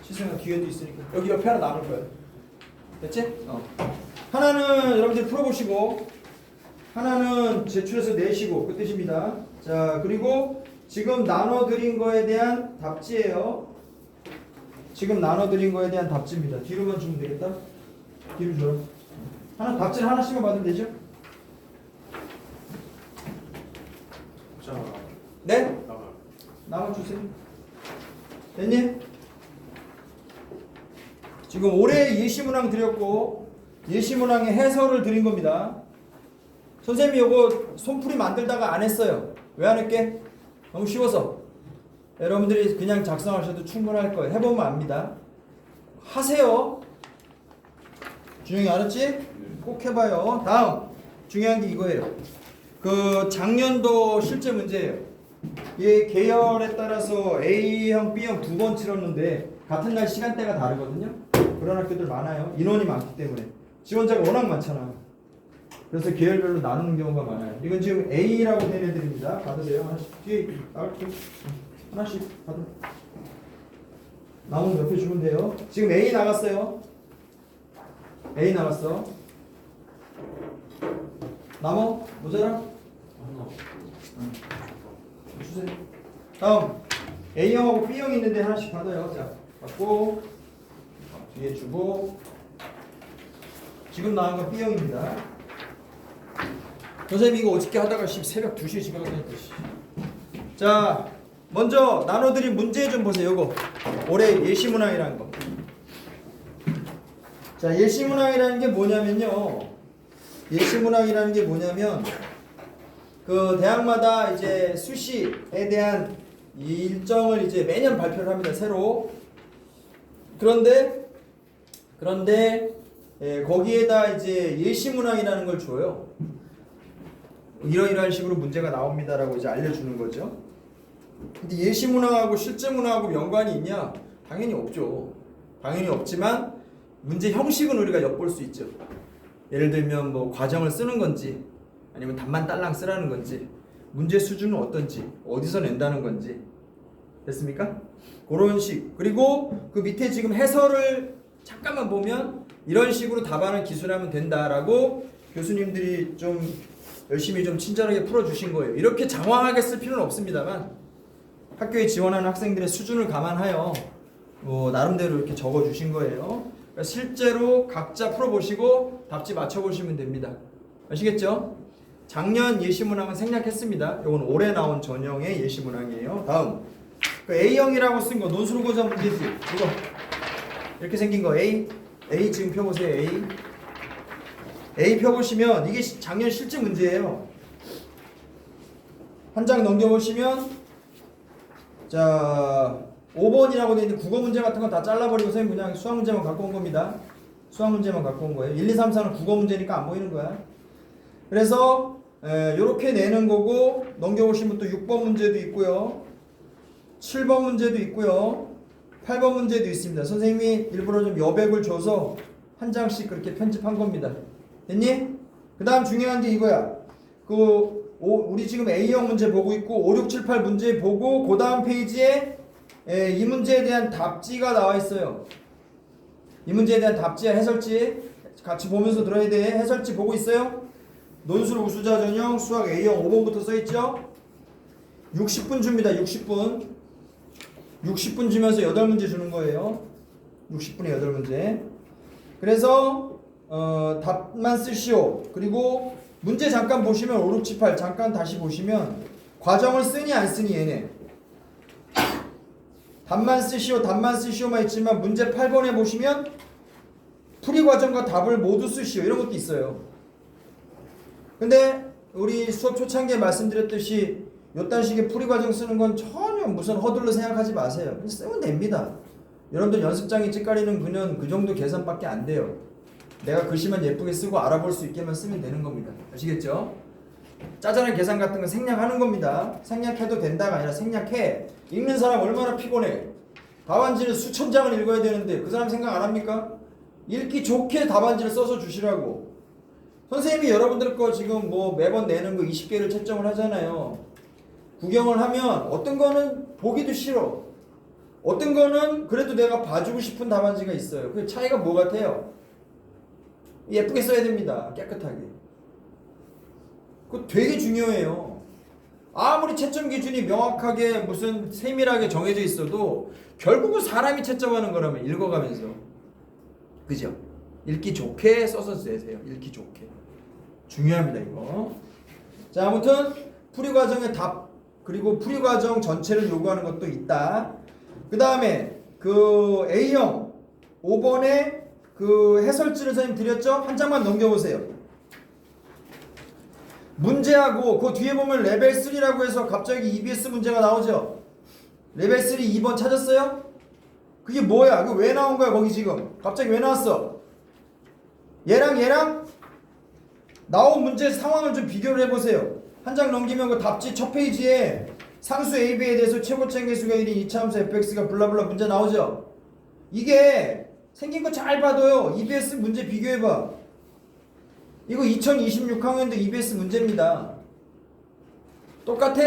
시선아 뒤에도 있으니까 여기 옆에 하나 남을 거야. 됐지? 하나는 여러분들 풀어보시고 하나는 제출해서 내시고 그 뜻입니다. 자 그리고 지금 나눠드린 거에 대한 답지예요. 지금 나눠드린 거에 대한 답지입니다. 뒤로만 주면 되겠다. 뒤로 줘라. 답지를 하나씩만 받으면 되죠? 자, 네? 나눠주세요. 됐니? 지금 올해 예시문항 드렸고 예시문항의 해설을 드린 겁니다. 선생님이 요거 손풀이 만들다가 안 했어요. 왜 안 했게? 너무 쉬워서. 여러분들이 그냥 작성하셔도 충분할 거예요. 해보면 압니다. 하세요. 준영이 알았지? 꼭 해봐요. 다음 중요한 게 이거예요. 그 작년도 실제 문제예요. 얘 계열에 따라서 A형, B형 두 번 치렀는데 같은 날 시간대가 다르거든요. 그런 학교들 많아요. 인원이 많기 때문에 지원자가 워낙 많잖아. 그래서 계열별로 나누는 경우가 많아요. 이건 지금 A라고 된 애들입니다. 받으세요. 하나씩 뒤에 나갈게. 하나씩 받아. 남은 옆에 주면 돼요. 지금 A 나갔어요. A 나갔어. 남어 모자라? 주세요. 다음 A형하고 B형이 있는데 하나씩 받아요. 자, 받고 뒤에 주고. 지금 나온 건 B형입니다. 선생님 이거 어저께 하다가 새벽 2시에 집에 갔다니까. 자, 먼저 나눠드린 문제 좀 보세요. 요거 올해 예시문항이라는 거. 자, 예시문항이라는 게 뭐냐면요. 예시문항이라는 게 뭐냐면 그 대학마다 이제 수시에 대한 일정을 이제 매년 발표를 합니다. 새로. 그런데 거기에다 이제 예시문항이라는 걸 줘요. 이러이러한 식으로 문제가 나옵니다라고 이제 알려주는 거죠. 근데 예시문항하고 실제문항하고 연관이 있냐? 당연히 없죠. 당연히 없지만 문제 형식은 우리가 엿볼 수 있죠. 예를 들면 뭐 과정을 쓰는 건지 아니면 답만 딸랑 쓰라는 건지 문제 수준은 어떤지 어디서 낸다는 건지 됐습니까? 그런 식. 그리고 그 밑에 지금 해설을 잠깐만 보면 이런 식으로 답안을 기술하면 된다라고 교수님들이 좀 열심히 좀 친절하게 풀어주신 거예요. 이렇게 장황하게 쓸 필요는 없습니다만 학교에 지원하는 학생들의 수준을 감안하여 나름대로 이렇게 적어주신 거예요. 그러니까 실제로 각자 풀어보시고 답지 맞춰보시면 됩니다. 아시겠죠? 작년 예시문항은 생략했습니다. 이건 올해 나온 전형의 예시문항이에요. 다음 그 A형이라고 쓴 거 논술 고사 문제지. 이거 이렇게 생긴 거 A 지금 펴보세요. A 펴보시면 이게 작년 실제 문제예요. 한 장 넘겨보시면 자 5번이라고 되어 있는데 국어 문제 같은 건 다 잘라버리고 선생님 그냥 수학 문제만 갖고 온 겁니다. 수학 문제만 갖고 온 거예요. 1, 2, 3, 4는 국어 문제니까 안 보이는 거야. 그래서 요렇게 내는 거고 넘겨보시면 또 6번 문제도 있고요. 7번 문제도 있고요. 8번 문제도 있습니다. 선생님이 일부러 좀 여백을 줘서 한 장씩 그렇게 편집한 겁니다. 됐니? 그 다음 중요한 게 이거야. 우리 지금 A형 문제 보고 있고 5, 6, 7, 8 문제 보고 그 다음 페이지에 이 문제에 대한 답지가 나와 있어요. 이 문제에 대한 답지와 해설지 같이 보면서 들어야 돼. 해설지 보고 있어요? 논술 우수자 전형 수학 A형 5번부터 써있죠? 60분 줍니다. 60분 주면서 8문제 주는 거예요. 60분에 8문제. 그래서 답만 쓰시오. 그리고 문제 잠깐 보시면 5, 6, 7, 8 잠깐 다시 보시면 과정을 쓰니 안 쓰니 얘네. 답만 쓰시오만 있지만 문제 8번에 보시면 풀이 과정과 답을 모두 쓰시오. 이런 것도 있어요. 근데 우리 수업 초창기에 말씀드렸듯이 요딴 식의 풀이 과정 쓰는 건 전혀 무슨 허들로 생각하지 마세요. 그냥 쓰면 됩니다. 여러분들 연습장에 찌까리는 그냥 그 정도 계산밖에 안 돼요. 내가 글씨만 예쁘게 쓰고 알아볼 수 있게만 쓰면 되는 겁니다. 아시겠죠? 짜잘한 계산 같은 건 생략하는 겁니다. 생략해도 된다가 아니라 생략해. 읽는 사람 얼마나 피곤해. 답안지를 수천 장을 읽어야 되는데 그 사람 생각 안 합니까? 읽기 좋게 답안지를 써서 주시라고. 선생님이 여러분들 거 지금 뭐 매번 내는 거 20개를 채점을 하잖아요. 구경을 하면 어떤 거는 보기도 싫어. 어떤 거는 그래도 내가 봐주고 싶은 답안지가 있어요. 그 차이가 뭐 같아요? 예쁘게 써야 됩니다. 깨끗하게. 그거 되게 중요해요. 아무리 채점 기준이 명확하게 무슨 세밀하게 정해져 있어도 결국은 사람이 채점하는 거라면 읽어가면서. 그죠? 읽기 좋게 써서 내세요. 읽기 좋게. 중요합니다 이거. 자 아무튼 풀이 과정의 답 그리고 풀이 과정 전체를 요구하는 것도 있다. 그 다음에 그 A형 5번에 그 해설지를 선생님 드렸죠? 한 장만 넘겨보세요. 문제하고 그 뒤에 보면 레벨 3라고 해서 갑자기 EBS 문제가 나오죠? 레벨 3 2번 찾았어요? 그게 뭐야? 그게 왜 나온 거야 거기 지금? 갑자기 왜 나왔어? 얘랑 나온 문제 상황을 좀 비교를 해보세요. 한 장 넘기면 그 답지 첫 페이지에 상수 AB에 대해서 최고차 계수가 1인 이차함수 fx가 블라블라 문제 나오죠? 이게 생긴 거 잘 봐도요. EBS 문제 비교해봐. 이거 2026학년도 EBS 문제입니다. 똑같아?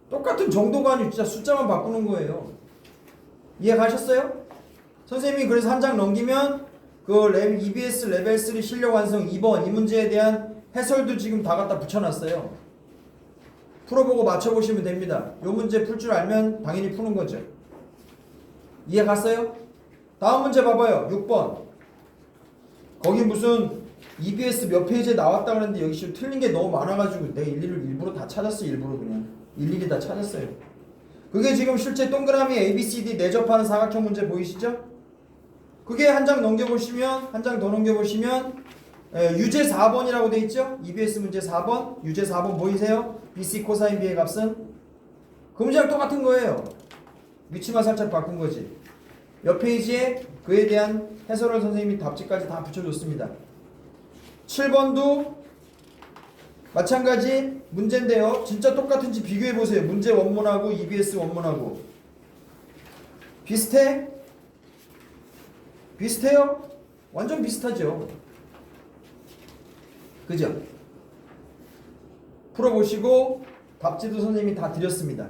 똑같은 정도가 아니고 진짜 숫자만 바꾸는 거예요. 이해 가셨어요? 선생님이 그래서 한 장 넘기면 그 EBS 레벨 3 실력 완성 2번 이 문제에 대한 해설도 지금 다 갖다 붙여놨어요. 풀어보고 맞춰보시면 됩니다. 요 문제 풀 줄 알면 당연히 푸는 거죠. 이해 갔어요? 다음 문제 봐봐요. 6번. 거기 무슨 EBS 몇 페이지에 나왔다 그랬는데 여기 지금 틀린 게 너무 많아가지고 내가 일부러 다 찾았어. 일부러 그냥 일일이 다 찾았어요. 그게 지금 실제 동그라미 ABCD 내접하는 사각형 문제 보이시죠? 그게 한 장 넘겨보시면 한 장 더 넘겨보시면 유제 4번이라고 돼 있죠? EBS 문제 4번 유제 4번 보이세요? BC 코사인 B의 값은 그 문제랑 똑같은 거예요. 위치만 살짝 바꾼 거지. 옆 페이지에 그에 대한 해설을 선생님이 답지까지 다 붙여줬습니다. 7번도 마찬가지 문제인데요. 진짜 똑같은지 비교해보세요. 문제 원문하고 EBS 원문하고 비슷해? 비슷해요? 완전 비슷하죠. 그죠? 풀어보시고 답지도 선생님이 다 드렸습니다.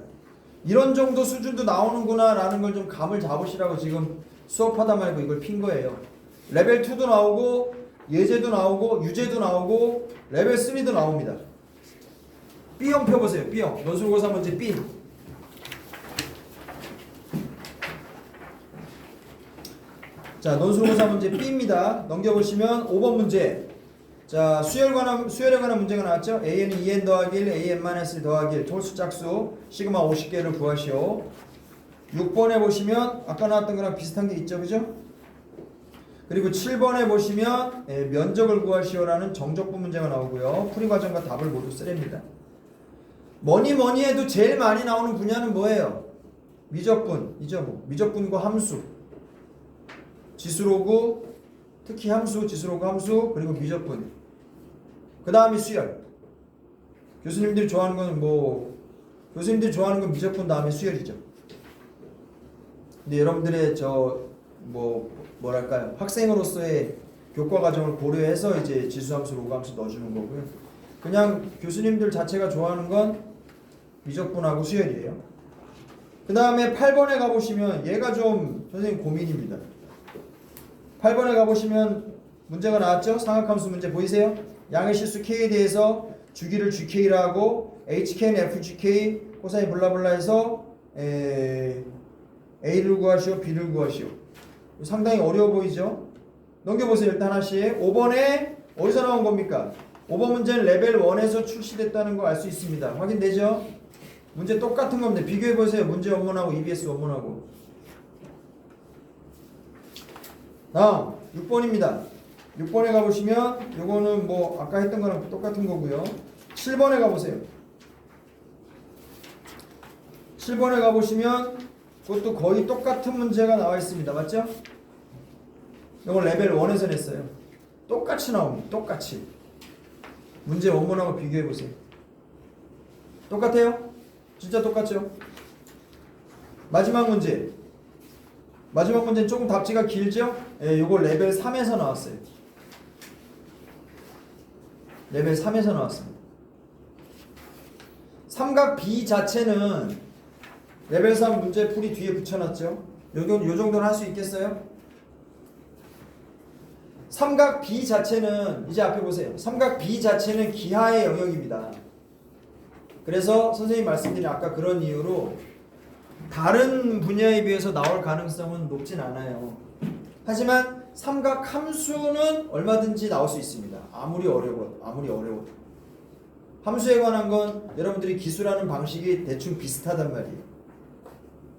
이런 정도 수준도 나오는구나 라는 걸 좀 감을 잡으시라고 지금 수업하다 말고 이걸 핀 거예요. 레벨 2도 나오고 예제도 나오고 유제도 나오고 레벨 3도 나옵니다. B형 펴보세요. B형 논술고사 문제 B. 자, 논술고사 문제 B입니다. 넘겨보시면 5번 문제. 자, 수열에 관한 문제가 나왔죠. AN은 2n 더하기 1, AN-1 더하기 1, 톨수 짝수 시그마 50개를 구하시오. 6번에 보시면 아까 나왔던 거랑 비슷한 게 있죠, 그죠? 그리고 7번에 보시면 면적을 구하시오라는 정적분 문제가 나오고요. 풀이 과정과 답을 모두 쓰랍니다. 뭐니 해도 제일 많이 나오는 분야는 뭐예요? 미적분이죠. 뭐. 미적분과 함수, 지수로그, 특히 함수, 지수로그 함수, 그리고 미적분. 그 다음이 수열. 교수님들이 좋아하는 건 교수님들이 좋아하는 건 미적분 다음에 수열이죠. 근데 여러분들의 뭐랄까요, 학생으로서의 교과 과정을 고려해서 이제 지수함수, 로그함수 넣어주는 거고요. 그냥 교수님들 자체가 좋아하는 건 미적분하고 수열이에요. 그 다음에 8번에 가보시면 얘가 좀 선생님 고민입니다. 8번에 가보시면 문제가 나왔죠? 삼각함수 문제 보이세요? 양의 실수 K에 대해서 주기를 GK라 하고 HK는 FGK 코사인 블라블라 해서 A를 구하시오, B를 구하시오. 상당히 어려워 보이죠? 넘겨보세요. 일단 하나씩. 5번에 어디서 나온 겁니까? 5번 문제는 레벨 1에서 출시됐다는 거 알 수 있습니다. 확인되죠? 문제 똑같은 겁니다. 비교해보세요. 문제 원문하고 EBS 원문하고. 다음 6번입니다. 6번에 가보시면 요거는 뭐 아까 했던 거랑 똑같은 거고요. 7번에 가보세요. 7번에 가보시면 그것도 거의 똑같은 문제가 나와 있습니다. 맞죠? 이건 레벨 1에서 냈어요. 똑같이 나옵니다. 똑같이. 문제 원문하고 비교해보세요. 똑같아요? 진짜 똑같죠? 마지막 문제. 마지막 문제는 조금 답지가 길죠? 예, 요거 레벨 3에서 나왔어요. 레벨 3에서 나왔습니다. 삼각 B 자체는 레벨 3 문제 풀이 뒤에 붙여놨죠? 요 정도는 할 수 있겠어요? 삼각 B 자체는 이제 앞에 보세요. 삼각 B 자체는 기하의 영역입니다. 그래서 선생님 말씀드린 아까 그런 이유로 다른 분야에 비해서 나올 가능성은 높진 않아요. 하지만 삼각 함수는 얼마든지 나올 수 있습니다. 아무리 어려워도. 함수에 관한 건 여러분들이 기술하는 방식이 대충 비슷하단 말이에요.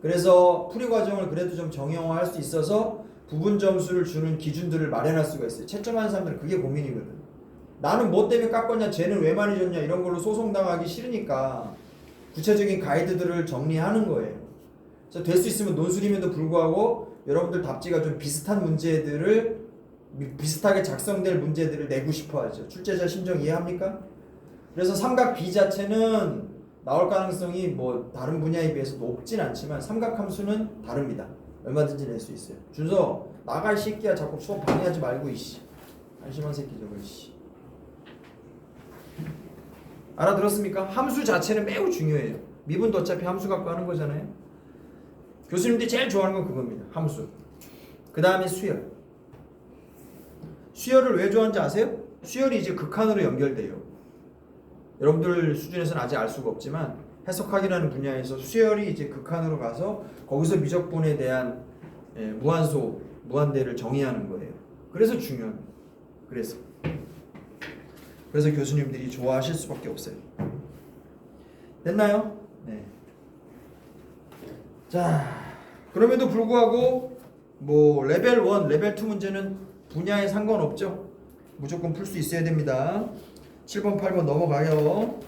그래서 풀이 과정을 그래도 좀 정형화할 수 있어서 부분 점수를 주는 기준들을 마련할 수가 있어요. 채점하는 사람들은 그게 고민이거든. 나는 뭐 때문에 깎았냐, 쟤는 왜 많이 줬냐 이런 걸로 소송당하기 싫으니까 구체적인 가이드들을 정리하는 거예요. 그래서 될 수 있으면 논술임에도 불구하고 여러분들 답지가 좀 비슷한 문제들을 비슷하게 작성될 문제들을 내고 싶어 하죠. 출제자 심정 이해합니까? 그래서 삼각 B 자체는 나올 가능성이 뭐 다른 분야에 비해서 높진 않지만 삼각함수는 다릅니다. 얼마든지 낼 수 있어요. 준서 나갈 새끼야. 자꾸 수업 방해하지 말고 이씨. 한심한 새끼 저거 이씨. 알아들었습니까? 함수 자체는 매우 중요해요. 미분도 어차피 함수 갖고 하는 거잖아요. 교수님들이 제일 좋아하는 건 그겁니다. 함수. 그 다음에 수열. 수열을 왜 좋아하는지 아세요? 수열이 이제 극한으로 연결돼요. 여러분들 수준에서는 아직 알 수가 없지만 해석학이라는 분야에서 수열이 이제 극한으로 가서 거기서 미적분에 대한 무한소, 무한대를 정의하는 거예요. 그래서 중요한 거예요. 그래서 교수님들이 좋아하실 수밖에 없어요. 됐나요? 네. 자, 그럼에도 불구하고 뭐 레벨 1, 레벨 2 문제는 분야에 상관없죠. 무조건 풀 수 있어야 됩니다. 7번, 8번 넘어가요.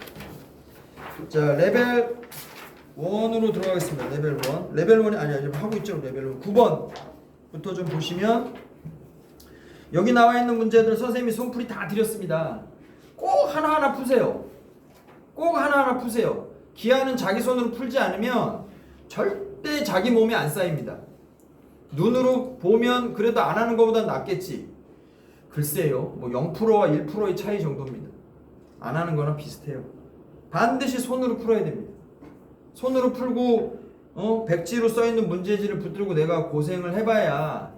자, 레벨 1으로 들어가겠습니다. 레벨 1. 레벨 1이 아니 하고 있죠. 레벨 1. 9번부터 좀 보시면 여기 나와 있는 문제들 선생님이 손풀이 다 드렸습니다. 꼭 하나하나 푸세요. 꼭 하나하나 푸세요. 기하는 자기 손으로 풀지 않으면 절대 자기 몸에 안 쌓입니다. 눈으로 보면 그래도 안 하는 것보다 낫겠지. 글쎄요. 뭐 0%와 1%의 차이 정도입니다. 안 하는 거랑 비슷해요. 반드시 손으로 풀어야 됩니다. 손으로 풀고 백지로 써있는 문제지를 붙들고 내가 고생을 해봐야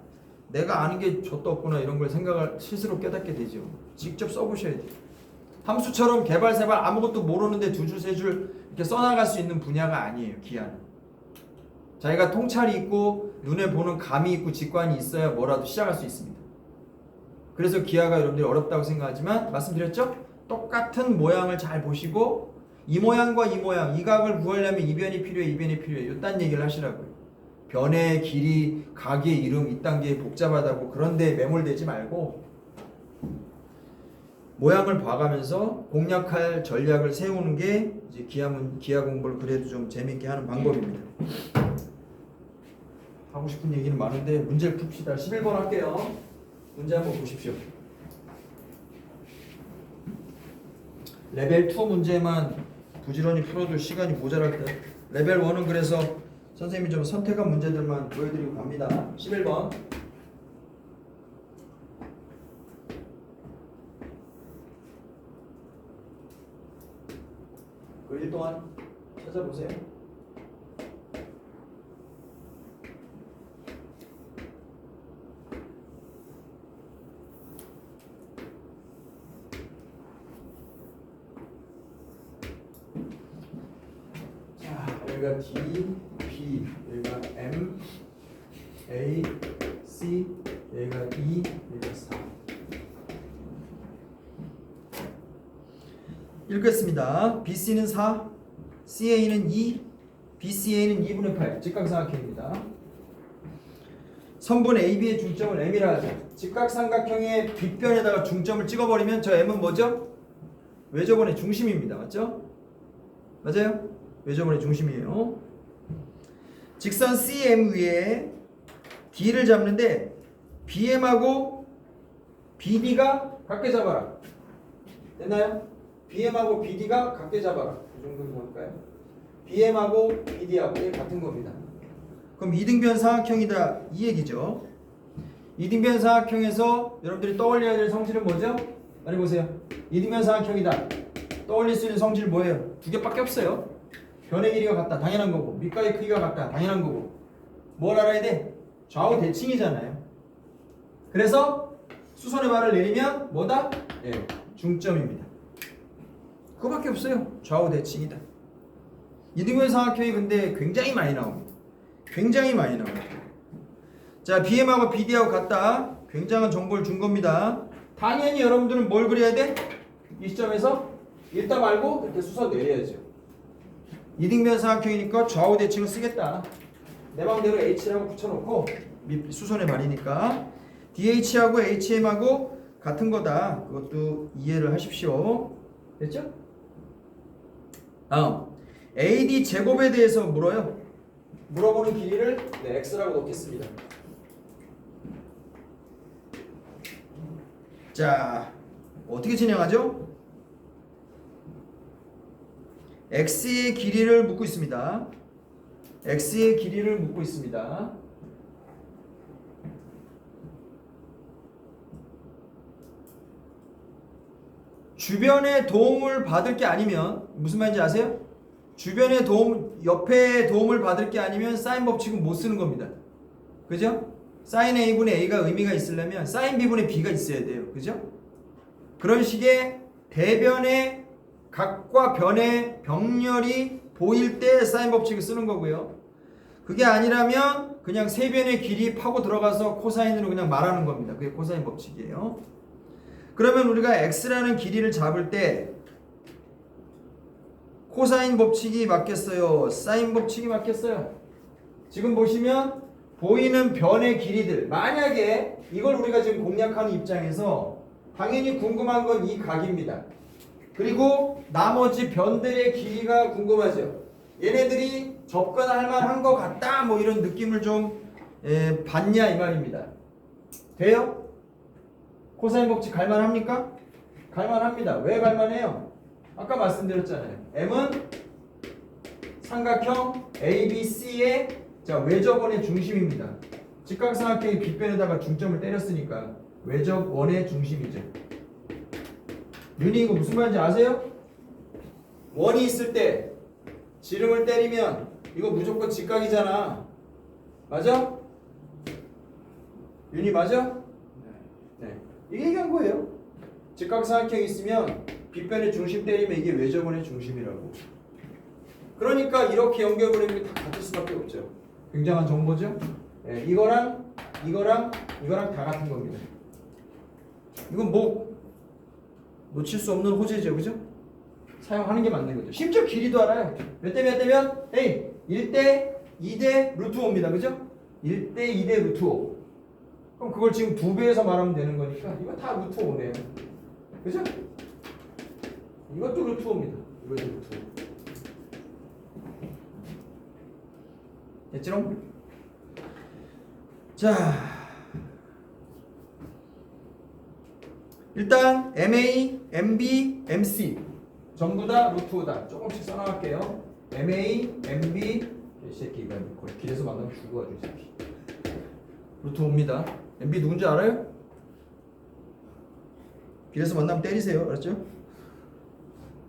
내가 아는 게 좆도 없구나 이런 걸 생각을 스스로 깨닫게 되죠. 직접 써보셔야 돼요. 함수처럼 개발세발 아무것도 모르는데 두 줄 세 줄 이렇게 써나갈 수 있는 분야가 아니에요. 기하는 자기가 통찰이 있고 눈에 보는 감이 있고 직관이 있어야 뭐라도 시작할 수 있습니다. 그래서 기하가 여러분들이 어렵다고 생각하지만 말씀드렸죠? 똑같은 모양을 잘 보시고 이 모양과 이 모양 이 각을 구하려면 이 변이 필요해 이 변이 필요해 이딴 얘기를 하시라고요. 변의 길이 각의 이름 이딴 게 복잡하다고 그런데 매몰되지 말고 모양을 봐가면서 공략할 전략을 세우는 게 이제 기하 공부를 그래도 좀 재밌게 하는 방법입니다. 하고 싶은 얘기는 많은데 문제를 풉시다. 11번 할게요. 문제 한번 보십시오. 레벨 2 문제만 부지런히 풀어도 시간이 모자랄 때 레벨 1은 그래서 선생님이 좀 선택한 문제들만 보여드리고 갑니다. 11번 그 일 동안 찾아보세요. 자, 여기가 D, B, 여기가 M, A, C, 여기가 E, 여기가 4. 읽겠습니다. BC는 4, CA는 2, BCA는 2분의 8. 직각삼각형입니다. 선분 AB의 중점을 M이라 하죠. 직각삼각형의 빗변에다가 중점을 찍어버리면 저 M은 뭐죠? 외접원의 중심입니다. 맞죠? 맞아요? 외접원의 중심이에요. 직선 CM 위에 D를 잡는데 BM하고 BD가 같게 잡아라. 됐나요? BM하고 BD가 같게 잡아라. 이 정도는 뭘까요? BM하고 BD하고 같은 겁니다. 그럼 이등변 사각형이다 이 얘기죠. 이등변 사각형에서 여러분들이 떠올려야 될 성질은 뭐죠? 빨리 보세요. 이등변 사각형이다. 떠올릴 수 있는 성질 뭐예요? 두 개밖에 없어요. 변의 길이가 같다. 당연한 거고. 밑각의 크기가 같다. 당연한 거고. 뭘 알아야 돼? 좌우 대칭이잖아요. 그래서 수선의 발을 내리면 뭐다? 중점입니다. 그거밖에 없어요. 좌우 대칭이다. 이등변 사각형이 근데 굉장히 많이 나옵니다. 굉장히 많이 나옵니다. 자, BM하고 BD하고 같다. 굉장한 정보를 준 겁니다. 당연히 여러분들은 뭘 그려야 돼? 이 시점에서 읽다 말고 이렇게 수서 내려야죠. 이등변 사각형이니까 좌우 대칭을 쓰겠다. 내 마음대로 H라고 붙여놓고 수선의 발이니까 DH하고 HM하고 같은 거다. 그것도 이해를 하십시오. 됐죠? 다음 AD 제곱에 대해서 물어요. 물어보는 길이를 X라고 놓겠습니다. 자, 어떻게 진행하죠? X의 길이를 묻고 있습니다. X의 길이를 묻고 있습니다. 주변의 도움을 받을 게 아니면 무슨 말인지 아세요? 주변의 도움, 옆에 도움을 받을 게 아니면 사인 법칙은 못 쓰는 겁니다. 그죠? 사인 A분의 A가 의미가 있으려면 사인 B분의 B가 있어야 돼요. 그죠? 그런 식의 대변의 각과 변의 병렬이 보일 때 사인 법칙을 쓰는 거고요. 그게 아니라면 그냥 세변의 길이 파고 들어가서 코사인으로 그냥 말하는 겁니다. 그게 코사인 법칙이에요. 그러면 우리가 x라는 길이를 잡을 때 코사인 법칙이 맞겠어요? 사인 법칙이 맞겠어요? 지금 보시면 보이는 변의 길이들, 만약에 이걸 우리가 지금 공략하는 입장에서 당연히 궁금한 건 이 각입니다. 그리고 나머지 변들의 길이가 궁금하죠. 얘네들이 접근할 만한 것 같다 뭐 이런 느낌을 좀 받냐 이 말입니다. 돼요? 코사인 법칙 갈만합니까? 갈만합니다. 왜 갈만해요? 아까 말씀드렸잖아요. M은 삼각형 ABC의 외접원의 중심입니다. 직각삼각형의 빗변에다가 중점을 때렸으니까 외접원의 중심이죠. 윤희 이거 무슨 말인지 아세요? 원이 있을 때 지름을 때리면 이거 무조건 직각이잖아. 맞아? 윤희 맞아? 네. 이게 얘기한 거예요. 직각삼각형이 있으면 빗변의 중심 때리면 이게 외접원의 중심이라고. 그러니까 이렇게 연결고리는 다 같을 수밖에 없죠. 굉장한 정보죠? 네, 이거랑 다 같은 겁니다. 이건 뭐 놓칠 수 없는 호재죠, 그죠? 사용하는 게 맞는 거죠. 심지어 길이도 알아요. 몇 대 몇 대면? 에이, 1대 2대 루트 5입니다, 그죠? 1대 2대 루트 5. 그럼 그걸 지금 2배에서 말하면 되는 거니까 이거 다 루트 5네요. 그죠? 이것도 루트 5입니다. 이것도 루트 5. 됐지롱? 자, 일단 MA, MB, MC 전부 다 루트 5다. 조금씩 써나갈게요. MA, MB 이 새끼가 거의 길에서 만나면 죽어가지고 이 새끼. 루트 5입니다. MB 누군지 알아요? 길에서 만나면 때리세요. 알았죠?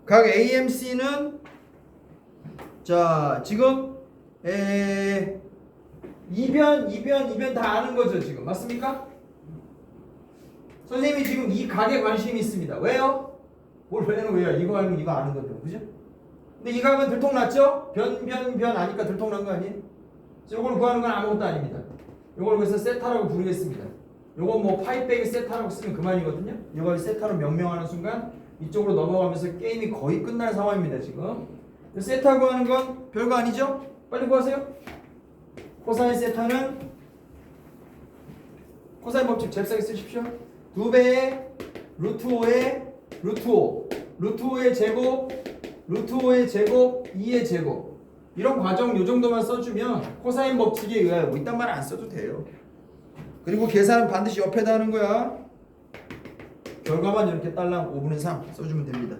각 AMC는 자 지금 이변 다 아는 거죠 지금. 맞습니까? 선생님이 지금 이 각에 관심이 있습니다. 왜요? 왜요? 이거 알면 이거 아는 건데, 그죠? 근데 이 각은 들통났죠? 변 아니까 들통난 거 아니에요? 이걸 구하는 건 아무것도 아닙니다. 이걸 그래서 세타라고 부르겠습니다. 이건 뭐 파이 빼기 세타라고 쓰면 그만이거든요. 이걸 세타로 명명하는 순간 이쪽으로 넘어가면서 게임이 거의 끝날 상황입니다. 지금 세타 구하는 건 별거 아니죠? 빨리 구하세요. 코사인 세타는 코사인 법칙 잽싸게 쓰십시오. 2배의 루트 5의 루트 5 루트 5의 제곱 루트 5의 제곱 2의 제곱 이런 과정 요 정도만 써주면 코사인 법칙에 의하여 뭐 이딴 말 안 써도 돼요. 그리고 계산은 반드시 옆에다 하는 거야. 결과만 이렇게 딸랑 5분의 3 써주면 됩니다.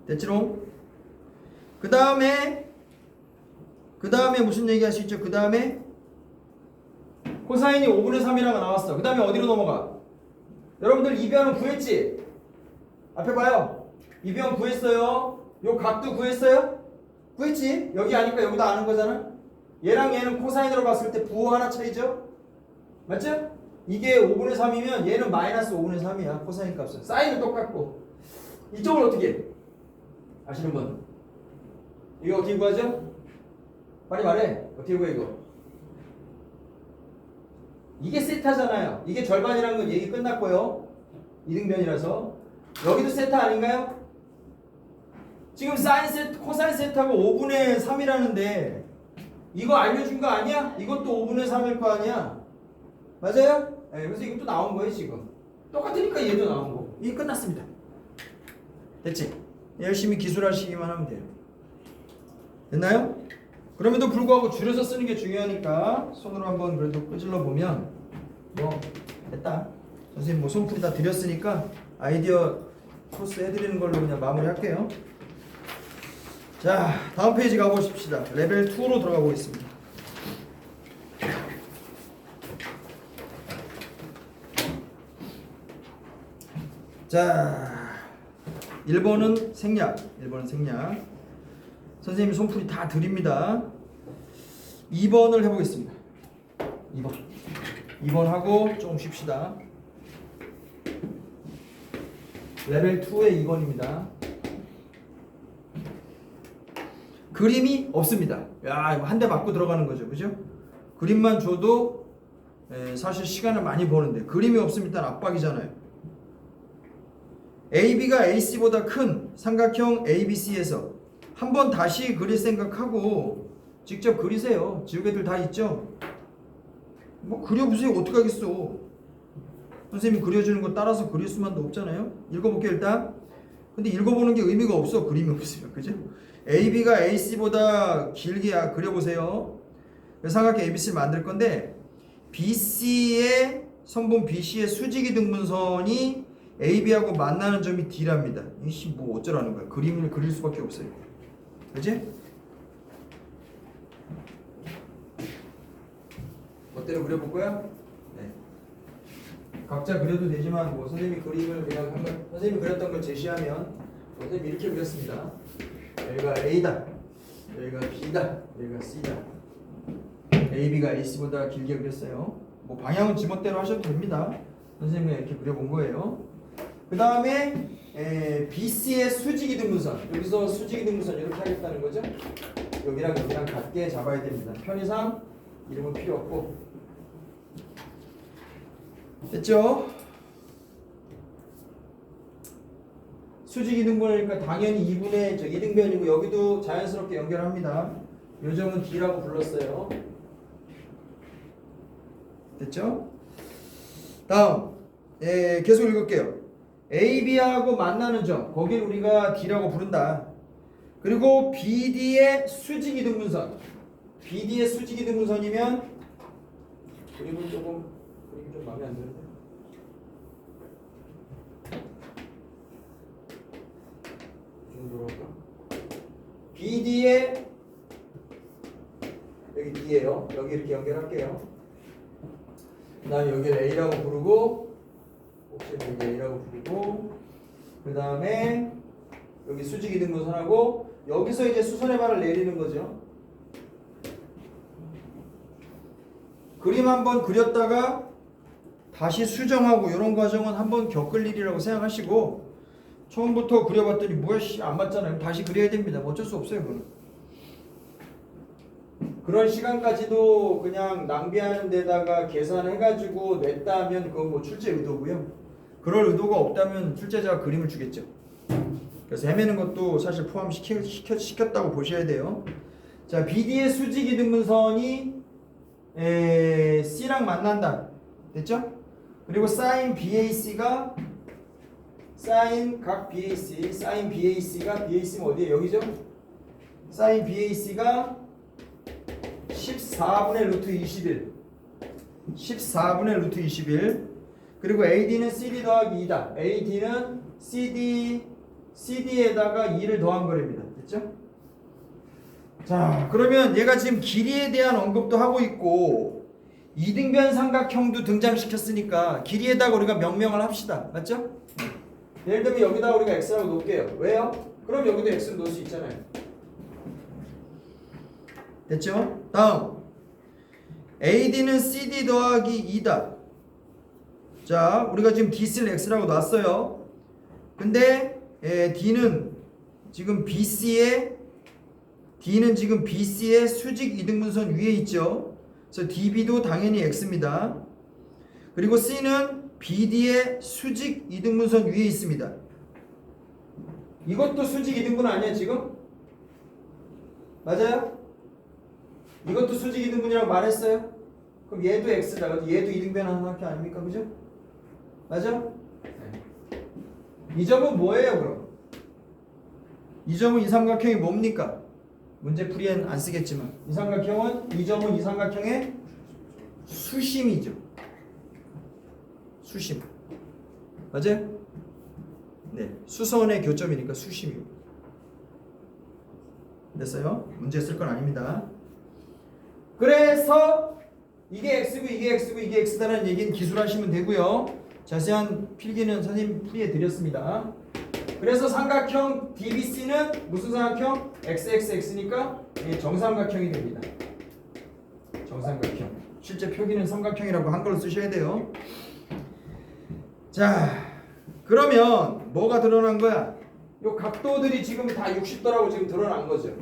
됐지롱? 그 다음에 무슨 얘기 할 수 있죠? 그 다음에 코사인이 5분의 3이라고 나왔어. 그 다음에 어디로 넘어가? 여러분들 이변은 구했지? 앞에 봐요. 이변 구했어요. 요 각도 구했어요? 구했지? 여기 아니까 여기도 아는 거잖아. 얘랑 얘는 코사인으로 봤을 때 부호 하나 차이죠? 맞죠? 이게 5분의 3이면 얘는 마이너스 5분의 3이야. 코사인 값은. 사인은 똑같고. 이쪽은 어떻게 해? 아시는 분? 이거 어떻게 구하죠? 빨리 말해. 어떻게 구해 이거? 이게 세타잖아요. 이게 절반이라는 건 얘기 끝났고요. 이등변이라서. 여기도 세타 아닌가요? 지금 사인 세타, 코사인 세타가 5분의 3이라는데 이거 알려준 거 아니야? 이것도 5분의 3일 거 아니야? 맞아요? 네, 그래서 이것도 나온 거예요 지금. 똑같으니까 얘도 나온 거고. 이게 끝났습니다. 됐지? 열심히 기술하시기만 하면 돼요. 됐나요? 그럼에도 불구하고 줄여서 쓰는 게 중요하니까 손으로 한번 그래도 끄질러 보면 뭐 됐다. 선생님 뭐 손풀이 다 드렸으니까 아이디어 코스 해드리는 걸로 그냥 마무리 할게요. 자, 다음 페이지 가보십시다. 레벨 2로 들어가 보겠습니다. 자, 1번은 생략. 1번은 생략. 선생님이 손풀이 다 드립니다. 2번을 해보겠습니다. 2번 하고 조금 쉽시다. 레벨 2의 2번입니다. 그림이 없습니다. 야, 이거 한 대 맞고 들어가는 거죠, 그죠? 그림만 줘도 사실 시간을 많이 버는데 그림이 없으면 일단 압박이잖아요. AB가 AC보다 큰 삼각형 ABC에서 한번 다시 그릴 생각하고 직접 그리세요. 지우개들 다 있죠? 뭐 그려보세요. 어떡하겠어. 선생님이 그려주는 거 따라서 그릴 수만도 없잖아요. 읽어볼게요 일단. 근데 읽어보는 게 의미가 없어. 그림이 없으면. 그죠? AB가 AC보다 길게 그려보세요. 삼각형 ABC를 만들 건데 BC의 선분 BC의 수직이 등분선이 AB하고 만나는 점이 D랍니다. 이씨 뭐 어쩌라는 거야. 그림을 그릴 수밖에 없어요. 그치? 멋대로 그려볼 거야? 네. 각자 그려도 되지만 뭐 선생님이 그림을 그냥 한번 선생님이 그렸던 걸 제시하면 선생님이 이렇게 그렸습니다. 여기가 A다. 여기가 B다. 여기가 C다. AB가 AC보다 길게 그렸어요. 뭐 방향은 지멋대로 하셔도 됩니다. 선생님이 이렇게 그려본 거예요. 그 다음에 BC의 수직이등분선. 여기서 수직이등분선 이렇게 하겠다는 거죠. 여기랑 여기랑 같게 잡아야 됩니다. 편의상 이름은 필요 없고. 됐죠? 수직이등분이니까 당연히 2분의 2등변이고 여기도 자연스럽게 연결합니다. 요점은 D라고 불렀어요. 됐죠? 다음 계속 읽을게요. AB하고 만나는 점 거길 우리가 D라고 부른다. 그리고 BD의 수직이등분선 BD의 수직이등분선이면 그림이 좀 마음에 안 드는데 이 정도로 할까? BD의 여기 D예요. 여기 이렇게 연결할게요. 그 다음에 여기를 A라고 부르고 혹시 여기 A라고 부르고 그 다음에 여기 수직이등분선하고 여기서 이제 수선의 발을 내리는 거죠. 그림 한번 그렸다가 다시 수정하고 이런 과정은 한번 겪을 일이라고 생각하시고 처음부터 그려봤더니 뭐야 안 맞잖아요. 다시 그려야 됩니다. 뭐 어쩔 수 없어요. 그건. 그런 시간까지도 그냥 낭비하는 데다가 계산해가지고 냈다 하면 그건 뭐 출제 의도고요. 그럴 의도가 없다면 출제자가 그림을 주겠죠. 그래서 헤매는 것도 사실 포함시켰다고 보셔야 돼요. 자, BD의 수직이등분선이 C랑 만난다. 됐죠? 그리고 sin BAC가 sin 각 BAC, sin BAC가 BAC는 어디에요? 여기죠? sin BAC가 14분의 루트 21 14분의 루트 21 그리고 AD는 CD 더하기 2다. AD는 CD에다가 2를 더한 거랍니다. 됐죠? 자, 그러면 얘가 지금 길이에 대한 언급도 하고 있고 이등변 삼각형도 등장시켰으니까 길이에다가 우리가 명명을 합시다. 맞죠? 예를 들면 여기다 우리가 X라고 놓을게요. 왜요? 그럼 여기도 X를 놓을 수 있잖아요. 됐죠? 다음 AD는 CD 더하기 2다. 자, 우리가 지금 DC를 X라고 놨어요. 근데 D는 지금 BC의 수직 이등분선 위에 있죠. 그래서 DB도 당연히 X입니다. 그리고 C는 BD의 수직 이등분선 위에 있습니다. 이것도 수직 이등분 아니야 지금? 맞아요? 이것도 수직 이등분이라고 말했어요? 그럼 얘도 X다. 얘도 이등변 하는 삼각형 아닙니까? 그죠? 맞아? 네. 이 점은 뭐예요 그럼? 이 점은 이 삼각형이 뭡니까? 문제풀이엔 안 쓰겠지만 이 점은 이 삼각형의 수심이죠. 수심. 맞아요? 네. 수선의 교점이니까 수심이요. 됐어요? 문제 쓸 건 아닙니다. 그래서 이게 X고 이게 X고 이게 X다라는 얘기는 기술하시면 되고요. 자세한 필기는 선생님 풀이해 드렸습니다. 그래서 삼각형 DBC는 무슨 삼각형? XXX니까 정삼각형이 됩니다. 정삼각형. 실제 표기는 삼각형이라고 한글로 쓰셔야 돼요. 자, 그러면 뭐가 드러난 거야? 요 각도들이 지금 다 60도라고 지금 드러난 거죠.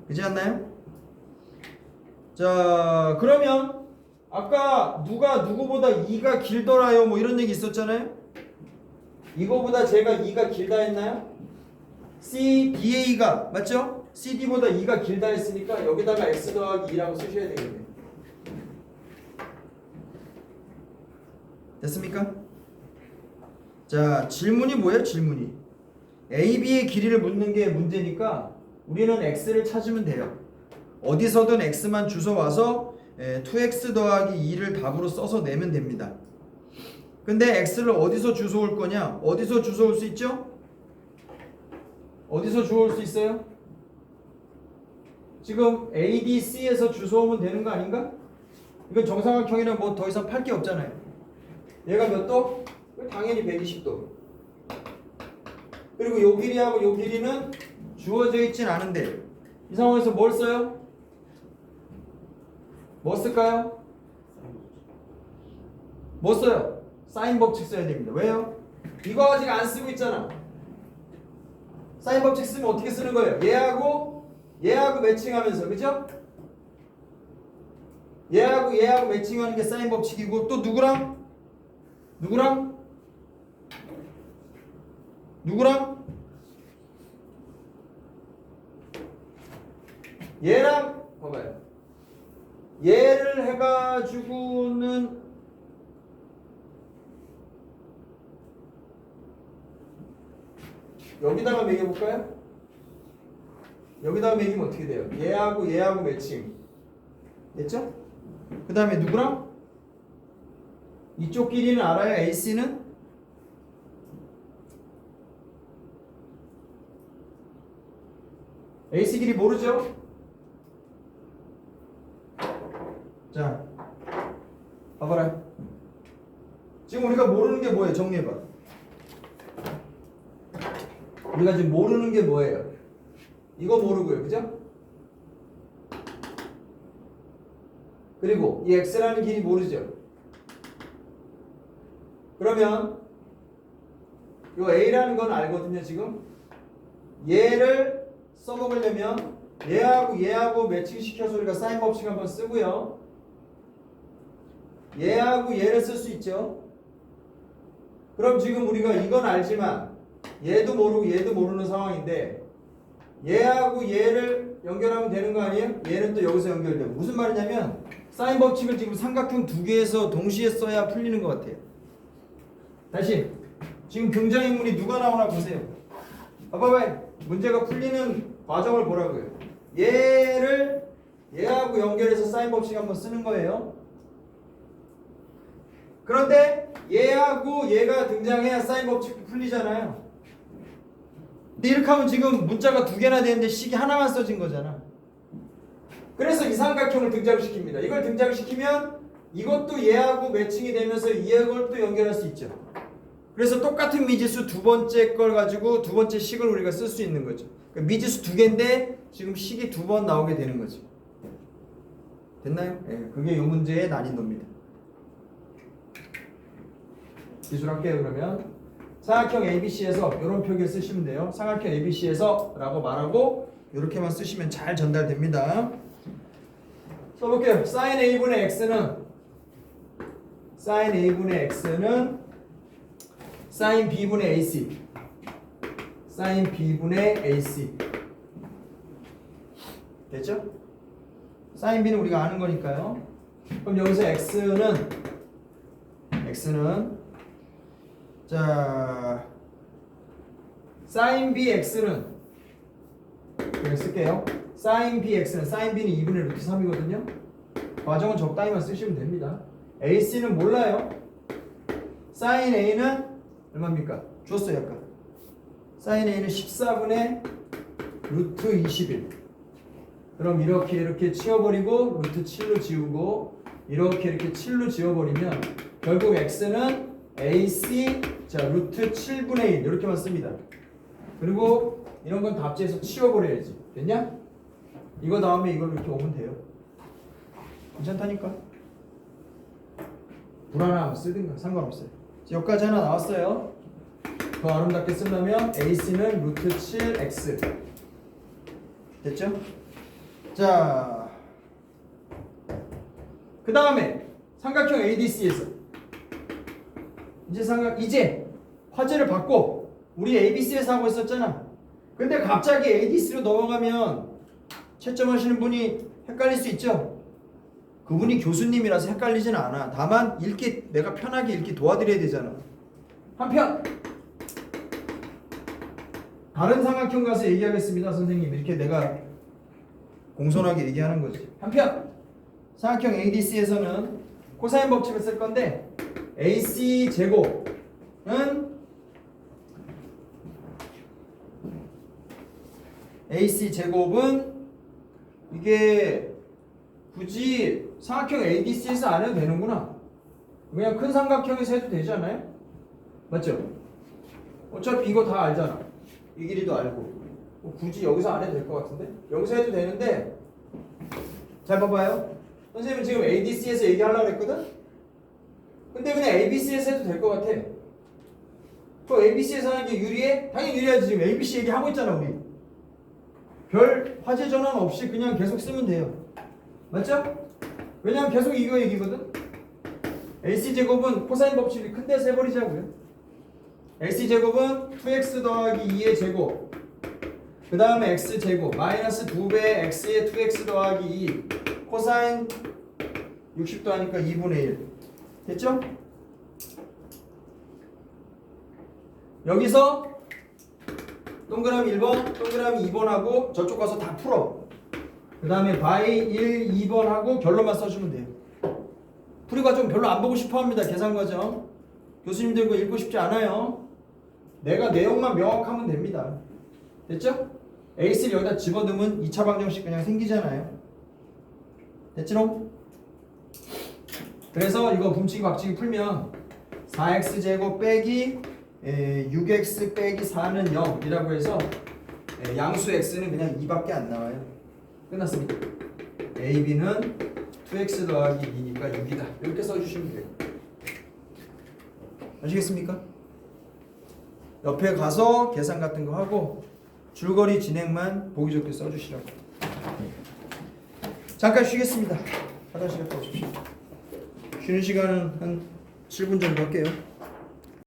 그렇지 않나요? 자, 그러면 아까 누가 누구보다 2가 길더라요 뭐 이런 얘기 있었잖아요. 이거보다 제가 2가 길다 했나요? CDA가 맞죠? CD보다 2가 길다 했으니까 여기다가 X 더하기 2라고 쓰셔야 되겠네요. 됐습니까? 자, 질문이 뭐예요? 질문이 AB의 길이를 묻는 게 문제니까 우리는 X를 찾으면 돼요. 어디서든 X만 주워와서 2X 더하기 2를 답으로 써서 내면 됩니다. 근데 X를 어디서 주워올 거냐? 어디서 주워올 수 있죠? 어디서 주워올 수 있어요? 지금 ADC에서 주워오면 되는 거 아닌가? 이건 정삼각형이랑 뭐 더 이상 팔 게 없잖아요. 얘가 몇 도? 당연히 120도. 그리고 요 길이하고 요 길이는 주어져 있진 않은데 이 상황에서 뭘 써요? 뭐 쓸까요? 뭐 써요? 사인 법칙 써야 됩니다. 왜요? 이거 아직 안 쓰고 있잖아. 사인 법칙 쓰면 어떻게 쓰는 거예요? 얘하고 매칭하면서, 그죠? 얘하고 매칭하는 게 사인 법칙이고 또 누구랑? 얘랑 봐봐요. 얘를 해가지고는 여기다가 매겨볼까요? 여기다가 매기면 어떻게 돼요? 얘하고 매칭 됐죠? 그 다음에 누구랑? 이쪽 길이는 알아요? AC는? AC 길이 모르죠? 자, 봐봐라. 지금 우리가 모르는 게 뭐예요? 정리해봐. 우리가 지금 모르는 게 뭐예요? 이거 모르고요, 그죠? 그리고 이 x라는 길이 모르죠? 그러면 이 a라는 건 알거든요, 지금. 얘를 써먹으려면 얘하고 매칭시켜서 우리가 사인 법칙 한번 쓰고요. 얘하고 얘를 쓸 수 있죠. 그럼 지금 우리가 이건 알지만 얘도 모르고 얘도 모르는 상황인데 얘하고 얘를 연결하면 되는 거 아니에요? 얘는 또 여기서 연결돼요. 무슨 말이냐면 사인 법칙을 지금 삼각형 두 개에서 동시에 써야 풀리는 것 같아요. 다시 지금 등장인물이 누가 나오나 보세요. 봐봐요. 문제가 풀리는 과정을 보라고요. 얘를 얘하고 연결해서 사인 법칙 한번 쓰는 거예요. 그런데 얘하고 얘가 등장해야 사인 법칙도 풀리잖아요. 근데 이렇게 하면 지금 문자가 두 개나 되는데 식이 하나만 써진 거잖아. 그래서 이 삼각형을 등장시킵니다. 이걸 등장시키면 이것도 얘하고 매칭이 되면서 이걸 또 연결할 수 있죠. 그래서 똑같은 미지수 두 번째 걸 가지고 두 번째 식을 우리가 쓸 수 있는 거죠. 그러니까 미지수 두 개인데 지금 식이 두 번 나오게 되는 거죠. 됐나요? 네, 그게 이 문제의 난이도입니다. 기술할게요. 그러면 삼각형 ABC에서 이런 표기를 쓰시면 돼요. 삼각형 ABC에서 라고 말하고 이렇게만 쓰시면 잘 전달됩니다. 써볼게요. sin A분의 X는 sin B분의 AC sin B분의 AC 됐죠? sin B는 우리가 아는 거니까요. 그럼 여기서 X는 자 sin BX는 그냥 쓸게요. sin BX는 sin B는 2분의 루트 3이거든요. 과정은 적당히만 쓰시면 됩니다. AC는 몰라요. sin A는 얼마입니까? 줬어요 아까. sin A는 14분의 루트 21. 그럼 이렇게 치워버리고 루트 7로 지우고 이렇게 7로 지워버리면 결국 x는 ac 자 루트 7분의 1 이렇게만 씁니다. 그리고 이런 건 답지에서 치워버려야지. 됐냐? 이거 다음에 이걸 이렇게 오면 돼요. 괜찮다니까. 불안하면 쓰든가 상관없어요. 여기까지 하나 나왔어요. 더 아름답게 쓰려면 AC는 루트 7x 됐죠? 자, 그 다음에 삼각형 ADC에서 이제 화제를 바꿔. 우리 ABC에서 하고 있었잖아. 근데 갑자기 ADC로 넘어가면 채점하시는 분이 헷갈릴 수 있죠? 그분이 교수님이라서 헷갈리진 않아. 다만 내가 편하게 읽기 도와드려야 되잖아. 한편 다른 삼각형 가서 얘기하겠습니다 선생님 이렇게 내가 공손하게 얘기하는 거지. 한편 삼각형 ADC에서는 코사인 법칙을 쓸 건데 AC 제곱은 이게 굳이 삼각형 ADC에서 안 해도 되는구나. 그냥 큰 삼각형에서 해도 되잖아요. 맞죠? 어차피 이거 다 알잖아. 이 길이도 알고. 굳이 여기서 안 해도 될 것 같은데? 여기서 해도 되는데 잘 봐봐요. 선생님은 지금 ADC에서 얘기하려고 그랬거든? 근데 그냥 ABC에서 해도 될 것 같아. 그 ABC에서 하는 게 유리해? 당연히 유리하지. 지금 ABC 얘기하고 있잖아 우리. 별 화제 전환 없이 그냥 계속 쓰면 돼요. 맞죠? 왜냐면 계속 이거 얘기거든? AC제곱은 코사인 법칙이 큰 데서 해버리자고요. AC제곱은 2x 더하기 2의 제곱 그 다음에 x제곱 마이너스 2배 x의 2x 더하기 2 코사인 60도 하니까 2분의 1 됐죠? 여기서 동그라미 1번 동그라미 2번하고 저쪽 가서 다 풀어. 그 다음에 바이 1, 2번하고 결론만 써주면 돼요. 풀이과정 별로 안 보고 싶어합니다. 계산과정 교수님들 이거 읽고 싶지 않아요. 내가 내용만 명확하면 됩니다. 됐죠? AC를 여기다 집어넣으면 2차 방정식 그냥 생기잖아요. 됐지롱? 그래서 이거 분치기 박치기 풀면 4x제곱 빼기 6x 빼기 4는 0이라고 해서 양수 x는 그냥 2밖에 안 나와요. 끝났습니다. AB는 2x 더하기 2니까 6이다. 이렇게 써주시면 돼요. 아시겠습니까? 옆에 가서 계산 같은 거 하고 줄거리 진행만 보기 좋게 써주시라고. 잠깐 쉬겠습니다. 화장실 갔다 오십시오. 쉬는 시간은 한 7분 정도 할게요.